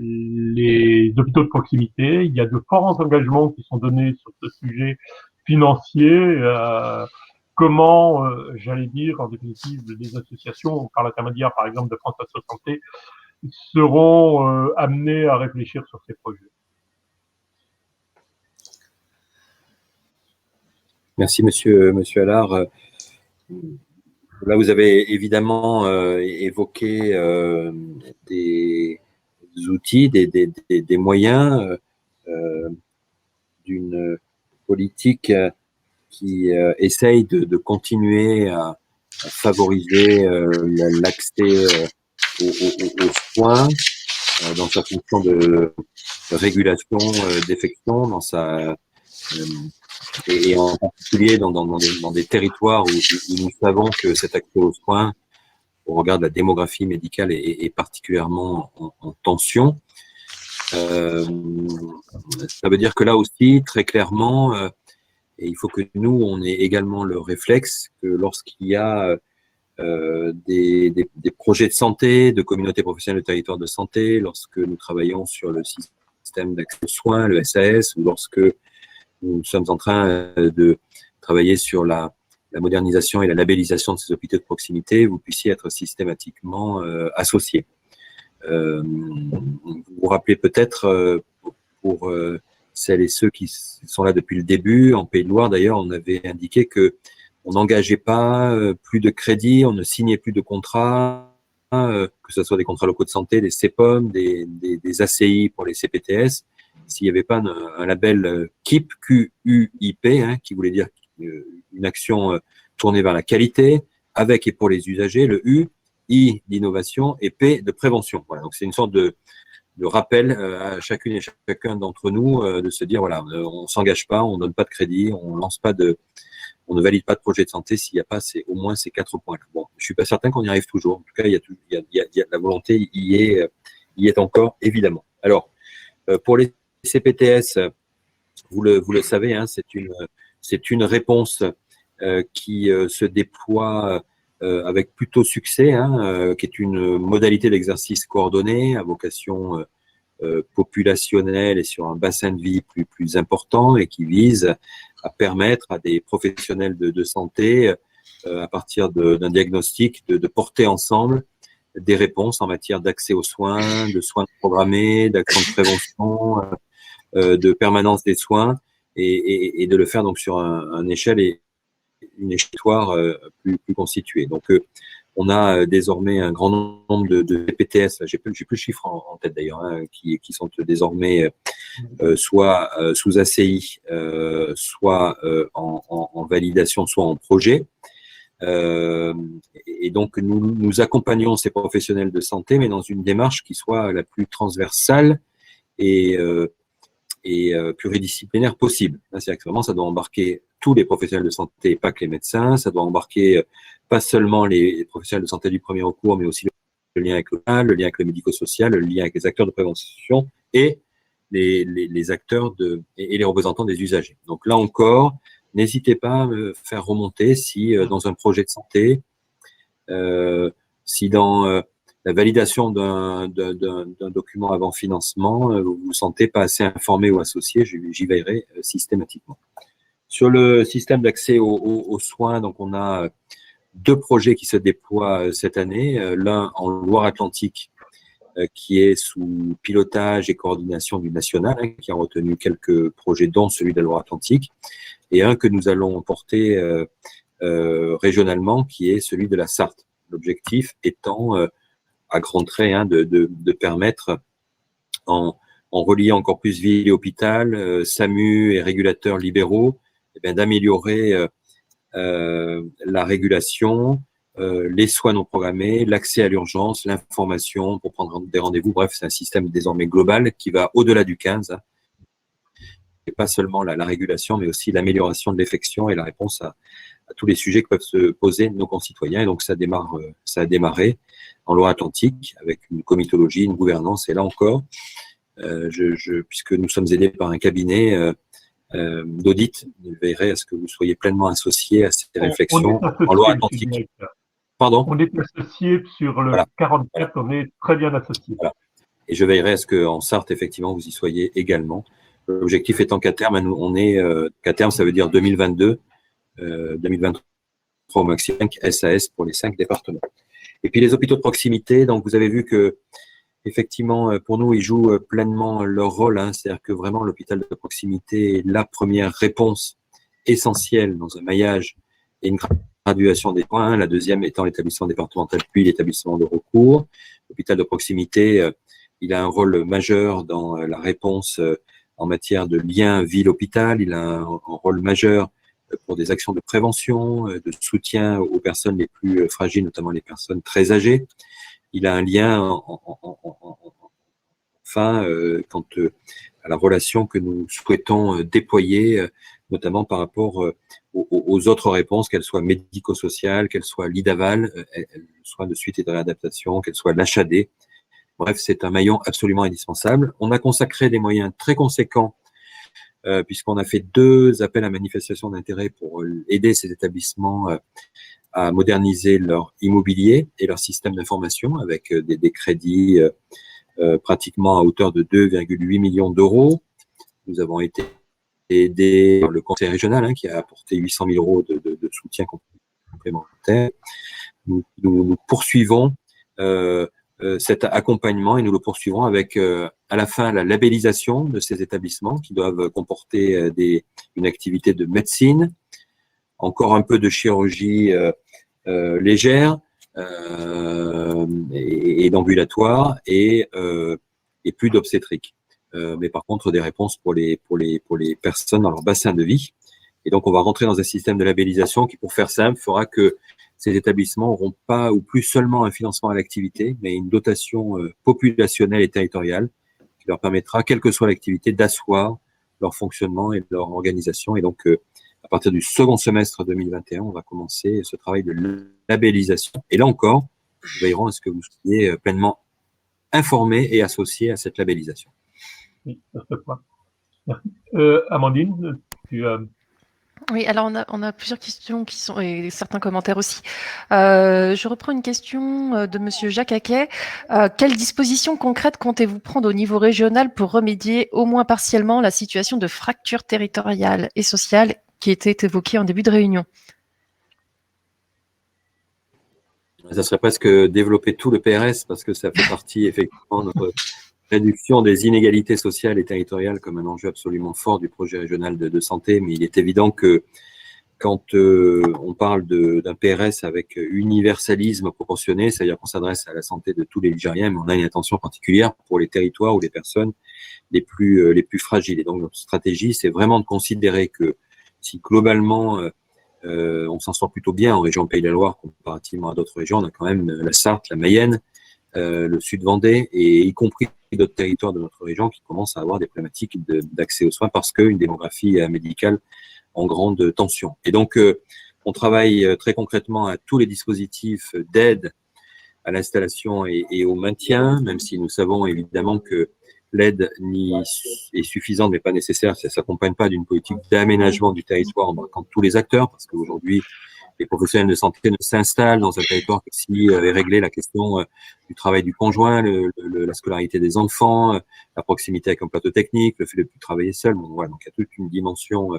Speaker 1: les hôpitaux de proximité. Il y a de forts engagements qui sont donnés sur ce sujet financier. Comment, j'allais dire, en définitive, les associations, par l'intermédiaire, par exemple, de France Asso Santé, seront amenées à réfléchir sur ces projets.
Speaker 3: Merci, Monsieur Allard. Là, vous avez évidemment évoqué des outils, des moyens d'une politique qui essaye de continuer à favoriser l'accès aux soins dans sa fonction de régulation d'effections, dans sa et en particulier dans des territoires où nous savons que cet accès aux soins, au regard de la démographie médicale, est particulièrement en tension. Ça veut dire que là aussi, très clairement, et il faut que nous, on ait également le réflexe que lorsqu'il y a des projets de santé, de communautés professionnelles de territoire de santé, lorsque nous travaillons sur le système d'accès aux soins, le SAS, ou lorsque nous sommes en train de travailler sur la la modernisation et la labellisation de ces hôpitaux de proximité, vous puissiez être systématiquement associés. Vous vous rappelez peut-être, pour celles et ceux qui sont là depuis le début, en Pays de Loire d'ailleurs, on avait indiqué que on n'engageait pas plus de crédits, on ne signait plus de contrats, que ce soit des contrats locaux de santé, des CEPOM, des ACI pour les CPTS, s'il n'y avait pas un label KIP, QUIP, qui voulait dire une action tournée vers la qualité, avec et pour les usagers, le U, I d'innovation et P de prévention. Voilà, donc c'est une sorte de rappel à chacune et chacun d'entre nous de se dire, voilà, on s'engage pas, on donne pas de crédit, on lance pas on ne valide pas de projet de santé s'il n'y a pas au moins ces 4 points. Bon, je suis pas certain qu'on y arrive toujours. En tout cas, il y a la volonté y est encore, évidemment. Alors, pour les CPTS, vous le savez, c'est une réponse qui se déploie avec plutôt succès, qui est une modalité d'exercice coordonné à vocation populationnelle et sur un bassin de vie plus important et qui vise à permettre à des professionnels de santé, à partir d'un diagnostic, de porter ensemble des réponses en matière d'accès aux soins, de soins programmés, d'action de prévention, de permanence des soins et de le faire donc sur une échelle plus constituée. Donc, on a désormais un grand nombre de PTS, j'ai plus le chiffre en tête d'ailleurs, qui sont désormais soit sous ACI, soit en validation, soit en projet. Et donc, nous accompagnons ces professionnels de santé, mais dans une démarche qui soit la plus transversale et pluridisciplinaire possible. C'est-à-dire que vraiment, ça doit embarquer tous les professionnels de santé, pas que les médecins. Ça doit embarquer pas seulement les professionnels de santé du premier recours, mais aussi le lien avec le lien avec le médico-social, le lien avec les acteurs de prévention et les acteurs et les représentants des usagers. Donc là encore, n'hésitez pas à me faire remonter si dans un projet de santé, si dans la validation d'un document avant financement, vous vous sentez pas assez informé ou associé, j'y veillerai systématiquement. Sur le système d'accès aux soins, donc on a 2 projets qui se déploient cette année. L'un en Loire-Atlantique, qui est sous pilotage et coordination du national, qui a retenu quelques projets, dont celui de la Loire-Atlantique, et un que nous allons porter régionalement, qui est celui de la Sarthe. L'objectif étant, à grands traits, de permettre, en reliant encore plus ville et hôpital, SAMU et régulateurs libéraux, d'améliorer la régulation, les soins non programmés, l'accès à l'urgence, l'information pour prendre des rendez-vous. Bref, c'est un système désormais global qui va au-delà du 15. Et pas seulement la régulation, mais aussi l'amélioration de l'effection et la réponse à tous les sujets que peuvent se poser nos concitoyens. Et donc, ça a démarré en Loire-Atlantique avec une comitologie, une gouvernance. Et là encore, puisque nous sommes aidés par un cabinet d'audit, je veillerai à ce que vous soyez pleinement associés à ces réflexions en Loire-Atlantique. Pardon ?
Speaker 1: On est associés sur le 44, on est très bien associés.
Speaker 3: Voilà. Et je veillerai à ce qu'en Sarthe, effectivement, vous y soyez également. L'objectif étant qu'à terme, qu'à terme, ça veut dire 2022, 2023 au maximum, SAS pour les 5 départements. Et puis les hôpitaux de proximité, donc vous avez vu que effectivement, pour nous, ils jouent pleinement leur rôle. C'est-à-dire que vraiment, l'hôpital de proximité est la première réponse essentielle dans un maillage et une graduation des soins. La deuxième étant l'établissement départemental, puis l'établissement de recours. L'hôpital de proximité, il a un rôle majeur dans la réponse en matière de lien ville-hôpital. Il a un rôle majeur pour des actions de prévention, de soutien aux personnes les plus fragiles, notamment les personnes très âgées. Il a un lien quant à la relation que nous souhaitons déployer, notamment par rapport aux autres réponses, qu'elles soient médico-sociales, qu'elles soient l'IDAVAL, soins de suite et de réadaptation, qu'elles soient l'HAD. Bref, c'est un maillon absolument indispensable. On a consacré des moyens très conséquents puisqu'on a fait 2 appels à manifestation d'intérêt pour aider ces établissements à moderniser leur immobilier et leur système d'information avec des crédits pratiquement à hauteur de 2,8 millions d'euros. Nous avons été aider le conseil régional qui a apporté 800 000 euros de soutien complémentaire. Nous poursuivons cet accompagnement et nous le poursuivrons avec à la fin la labellisation de ces établissements qui doivent comporter une activité de médecine, encore un peu de chirurgie légère et d'ambulatoire et plus d'obstétrique. Mais par contre des réponses pour les personnes dans leur bassin de vie. Et donc on va rentrer dans un système de labellisation qui, pour faire simple, fera que ces établissements n'auront pas ou plus seulement un financement à l'activité, mais une dotation populationnelle et territoriale qui leur permettra, quelle que soit l'activité, d'asseoir leur fonctionnement et leur organisation. Et donc, à partir du second semestre 2021, on va commencer ce travail de labellisation. Et là encore, nous veillerons à ce que vous soyez pleinement informés et associés à cette labellisation.
Speaker 1: Oui, merci. Amandine, tu as...
Speaker 2: Oui, alors on a plusieurs questions qui sont et certains commentaires aussi. Je reprends une question de Monsieur Jacques Aquet. Quelles dispositions concrètes comptez-vous prendre au niveau régional pour remédier au moins partiellement la situation de fracture territoriale et sociale qui était évoquée en début de réunion?
Speaker 3: Ça serait presque développer tout le PRS parce que ça fait partie effectivement de notre réduction des inégalités sociales et territoriales comme un enjeu absolument fort du projet régional de santé. Mais il est évident que quand on parle d'un PRS avec universalisme proportionné, c'est-à-dire qu'on s'adresse à la santé de tous les Ligériens, mais on a une attention particulière pour les territoires ou les personnes les plus fragiles. Et donc notre stratégie, c'est vraiment de considérer que si globalement on s'en sort plutôt bien en région Pays de la Loire comparativement à d'autres régions, on a quand même la Sarthe, la Mayenne, le sud Vendée et y compris d'autres territoires de notre région qui commencent à avoir des problématiques d'accès aux soins parce qu'une démographie médicale en grande tension. Et donc, on travaille très concrètement à tous les dispositifs d'aide à l'installation et au maintien, même si nous savons évidemment que l'aide est suffisante mais pas nécessaire, ça ne s'accompagne pas d'une politique d'aménagement du territoire en marquant tous les acteurs, parce qu'aujourd'hui, les professionnels de santé ne s'installent dans un territoire que s'il avait réglé la question du travail du conjoint, la scolarité des enfants, la proximité avec un plateau technique, le fait de plus travailler seul. Bon, voilà, donc il y a toute une dimension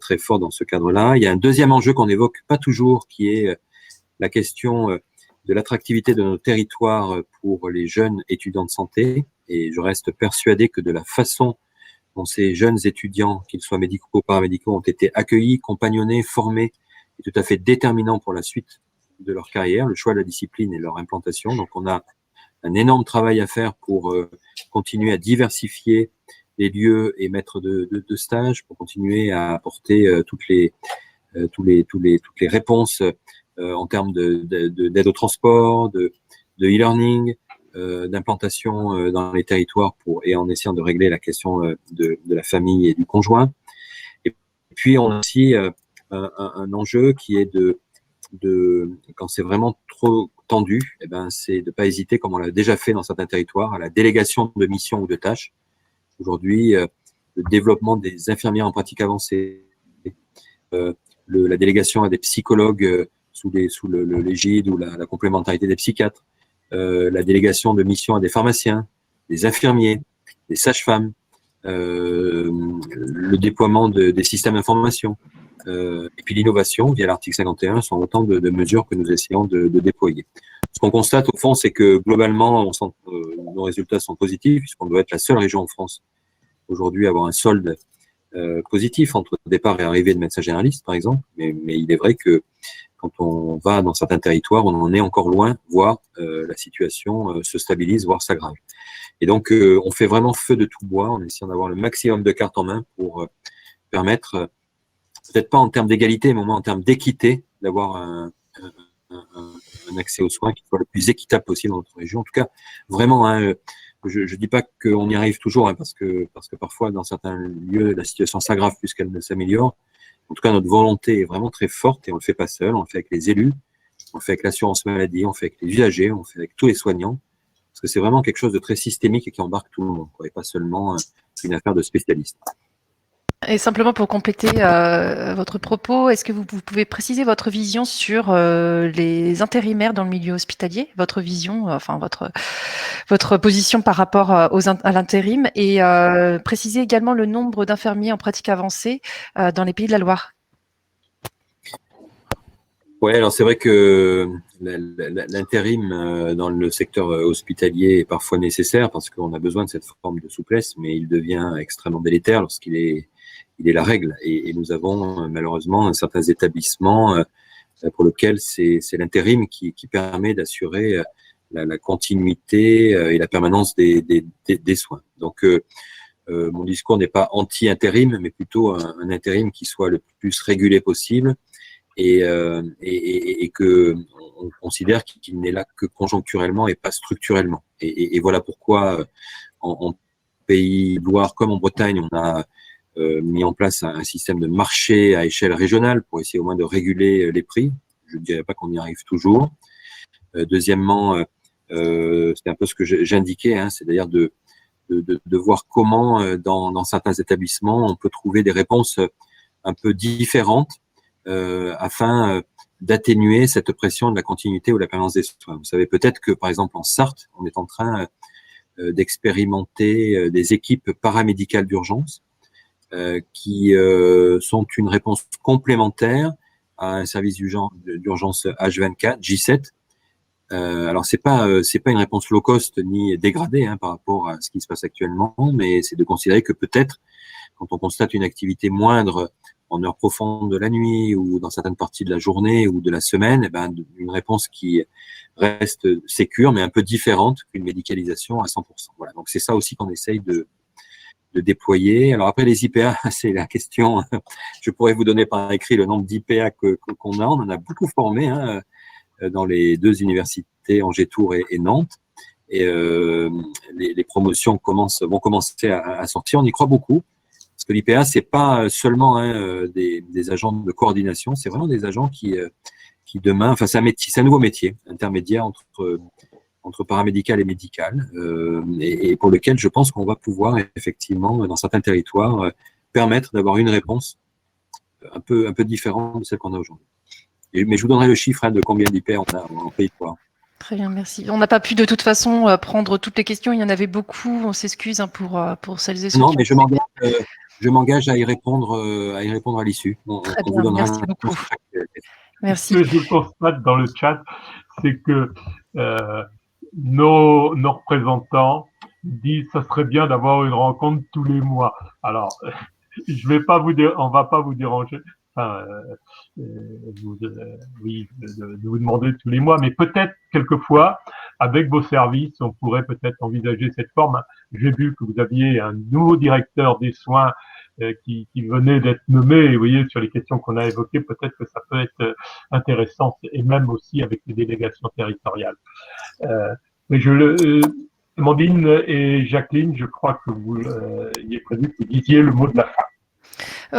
Speaker 3: très forte dans ce cadre-là. Il y a un deuxième enjeu qu'on n'évoque pas toujours, qui est la question de l'attractivité de nos territoires pour les jeunes étudiants de santé. Et je reste persuadé que de la façon dont ces jeunes étudiants, qu'ils soient médicaux ou paramédicaux, ont été accueillis, compagnonnés, formés, est tout à fait déterminant pour la suite de leur carrière, le choix de la discipline et leur implantation. Donc, on a un énorme travail à faire pour continuer à diversifier les lieux et maîtres de stage, pour continuer à apporter toutes les réponses en termes d'aide au transport, de e-learning, d'implantation dans les territoires et en essayant de régler la question de la famille et du conjoint. Et puis, on a aussi un enjeu qui est quand c'est vraiment trop tendu, c'est de ne pas hésiter, comme on l'a déjà fait dans certains territoires, à la délégation de missions ou de tâches. Aujourd'hui, le développement des infirmières en pratique avancée, la délégation à des psychologues sous l'égide ou la complémentarité des psychiatres, la délégation de missions à des pharmaciens, des infirmiers, des sages-femmes, le déploiement des systèmes d'information, et puis l'innovation via l'article 51 sont autant de mesures que nous essayons de déployer. Ce qu'on constate au fond, c'est que globalement, nos résultats sont positifs, puisqu'on doit être la seule région en France aujourd'hui à avoir un solde positif entre départ et arrivée de médecins généralistes, par exemple. Mais il est vrai que quand on va dans certains territoires, on en est encore loin, voire la situation se stabilise, voire s'aggrave. Et donc, on fait vraiment feu de tout bois en essayant d'avoir le maximum de cartes en main pour permettre, peut-être pas en termes d'égalité, mais au moins en termes d'équité, d'avoir un accès aux soins qui soit le plus équitable possible dans notre région. En tout cas, vraiment, je dis pas qu'on y arrive toujours, parce que parfois, dans certains lieux, la situation s'aggrave plus qu'elle ne s'améliore. En tout cas, notre volonté est vraiment très forte et on le fait pas seul, on le fait avec les élus, on le fait avec l'assurance maladie, on le fait avec les usagers, on le fait avec tous les soignants, parce que c'est vraiment quelque chose de très systémique et qui embarque tout le monde, et pas seulement une affaire de spécialistes.
Speaker 2: Et simplement pour compléter votre propos, est-ce que vous pouvez préciser votre vision sur les intérimaires dans le milieu hospitalier, votre vision, enfin votre position par rapport à l'intérim, et préciser également le nombre d'infirmiers en pratique avancée dans les Pays de la Loire?
Speaker 3: Ouais, alors c'est vrai que l'intérim dans le secteur hospitalier est parfois nécessaire parce qu'on a besoin de cette forme de souplesse, mais il devient extrêmement délétère lorsqu'il est la règle. Et nous avons malheureusement certains établissements pour lesquels c'est l'intérim qui permet d'assurer la continuité et la permanence des soins. Donc mon discours n'est pas anti-intérim, mais plutôt un intérim qui soit le plus régulé possible, et que on considère qu'il n'est là que conjoncturellement et pas structurellement. Et voilà pourquoi en Pays de Loire comme en Bretagne, on a mis en place un système de marché à échelle régionale pour essayer au moins de réguler les prix. Je ne dirais pas qu'on y arrive toujours. Deuxièmement, c'est un peu ce que j'indiquais, hein, c'est-à-dire de voir comment dans certains établissements on peut trouver des réponses un peu différentes afin d'atténuer cette pression de la continuité ou de la permanence des soins. Vous savez peut-être que, par exemple, en Sarthe, on est en train d'expérimenter des équipes paramédicales d'urgence qui sont une réponse complémentaire à un service d'urgence H24, J7. Alors c'est pas une réponse low cost ni dégradée par rapport à ce qui se passe actuellement, mais c'est de considérer que peut-être quand on constate une activité moindre en heures profondes de la nuit ou dans certaines parties de la journée ou de la semaine, eh ben, une réponse qui reste sécure mais un peu différente qu'une médicalisation à 100%. Voilà. Donc c'est ça aussi qu'on essaye de déployer. Alors après les IPA, c'est la question. Je pourrais vous donner par écrit le nombre d'IPA qu'on a. On en a beaucoup formé dans les deux universités, Angers-Tours et Nantes. Et les promotions vont commencer à sortir. On y croit beaucoup. Parce que l'IPA, c'est pas seulement des agents de coordination, c'est vraiment des agents qui demain, enfin c'est un nouveau métier intermédiaire entre paramédical et médical, et pour lequel je pense qu'on va pouvoir effectivement dans certains territoires permettre d'avoir une réponse un peu différente de celle qu'on a aujourd'hui. Mais je vous donnerai le chiffre de combien d'IPA on a en Pays de Loire.
Speaker 2: Très bien, merci. On n'a pas pu de toute façon prendre toutes les questions. Il y en avait beaucoup. On s'excuse pour celles et ceux
Speaker 3: non,
Speaker 2: qui
Speaker 3: mais je m'engage à y répondre à l'issue.
Speaker 2: Très
Speaker 3: on
Speaker 2: bien,
Speaker 3: vous donnera
Speaker 2: merci beaucoup.
Speaker 1: Ce
Speaker 2: Merci.
Speaker 1: que je constate dans le chat, c'est que nos représentants disent ça serait bien d'avoir une rencontre tous les mois. Alors, je vais pas on va pas vous déranger. Enfin, oui, de vous demander tous les mois, mais peut-être quelquefois, avec vos services, on pourrait peut-être envisager cette forme. J'ai vu que vous aviez un nouveau directeur des soins qui venait d'être nommé. Et vous voyez, sur les questions qu'on a évoquées, peut-être que ça peut être intéressant, et même aussi avec les délégations territoriales. Mais Amandine et Jacqueline, je crois que il est prévu que vous disiez le mot de la fin.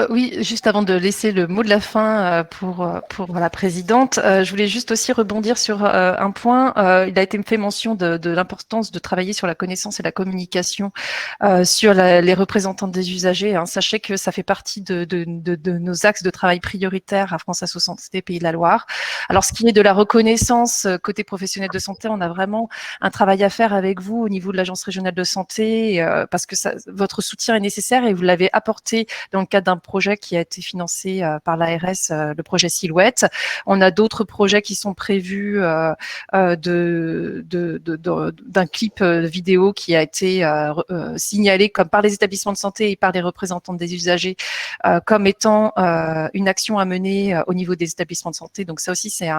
Speaker 2: Oui, juste avant de laisser le mot de la fin pour la présidente, je voulais juste aussi rebondir sur un point. Il a été fait mention de l'importance de travailler sur la connaissance et la communication sur les représentants des usagers. Hein. Sachez que ça fait partie de nos axes de travail prioritaires à France Asso Santé Pays de la Loire. Alors, ce qui est de la reconnaissance côté professionnel de santé, on a vraiment un travail à faire avec vous au niveau de l'Agence régionale de santé parce que votre soutien est nécessaire et vous l'avez apporté dans le cadre d'un projet qui a été financé par l'ARS, le projet Silhouette. On a d'autres projets qui sont prévus d'un clip vidéo qui a été signalé comme par les établissements de santé et par les représentants des usagers comme étant une action à mener au niveau des établissements de santé. Donc ça aussi, c'est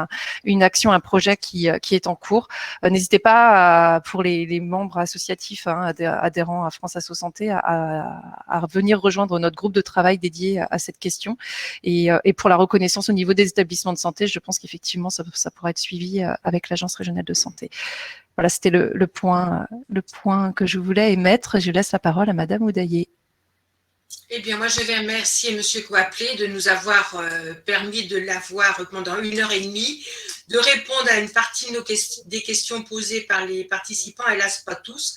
Speaker 2: une action, un projet qui est en cours. N'hésitez pas pour les membres associatifs adhérents à France Asso Santé à venir rejoindre notre groupe de travail dédié à cette question. Et pour la reconnaissance au niveau des établissements de santé, je pense qu'effectivement, ça pourra être suivi avec l'Agence régionale de santé. Voilà, c'était le point que je voulais émettre. Je laisse la parole à Madame Oudaillé.
Speaker 5: Eh bien, moi, je vais remercier M. Coaplé de nous avoir permis de l'avoir pendant 1h30, de répondre à une partie des questions posées par les participants, hélas pas tous,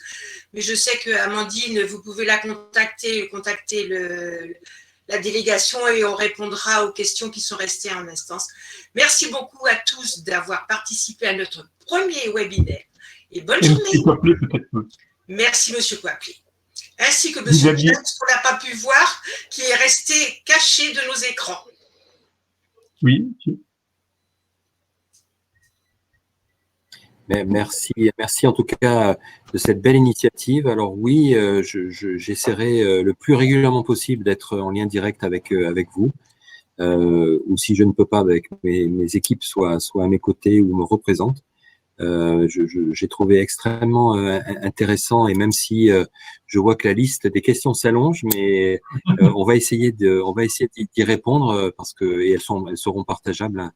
Speaker 5: mais je sais que Amandine, vous pouvez la contacter la délégation et on répondra aux questions qui sont restées en instance. Merci beaucoup à tous d'avoir participé à notre premier webinaire et bonne journée.
Speaker 1: Coapley, peut-être.
Speaker 5: Merci, Monsieur Coapley. Ainsi que Monsieur James, qu'on n'a pas pu voir, qui est resté caché de nos écrans.
Speaker 1: Oui.
Speaker 3: Merci en tout cas de cette belle initiative. Alors oui, j'essaierai le plus régulièrement possible d'être en lien direct avec vous, ou si je ne peux pas, avec mes équipes soient à mes côtés ou me représentent. J'ai trouvé extrêmement intéressant, et même si je vois que la liste des questions s'allonge, mais on va essayer d'y répondre parce que elles seront partageables.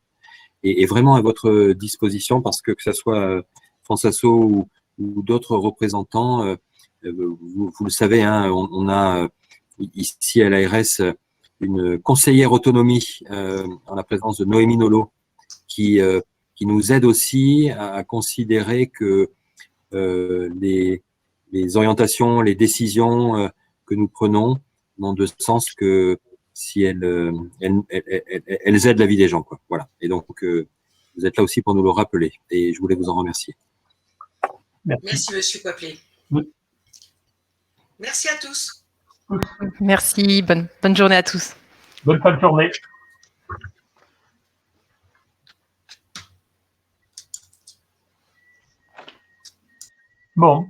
Speaker 3: Et vraiment à votre disposition, parce que ce soit Fransasso ou d'autres représentants, vous le savez, hein, on a ici à l'ARS une conseillère autonomie en la présence de Noémie Nolot qui nous aide aussi à considérer que les orientations, les décisions que nous prenons n'ont de sens que si elles aident la vie des gens, quoi. Voilà. Et donc, vous êtes là aussi pour nous le rappeler. Et je voulais vous en remercier.
Speaker 5: Merci, Monsieur Coapley.
Speaker 1: Oui.
Speaker 5: Merci à tous.
Speaker 2: Merci, bonne journée à tous.
Speaker 1: Bonne fin de journée. Bon.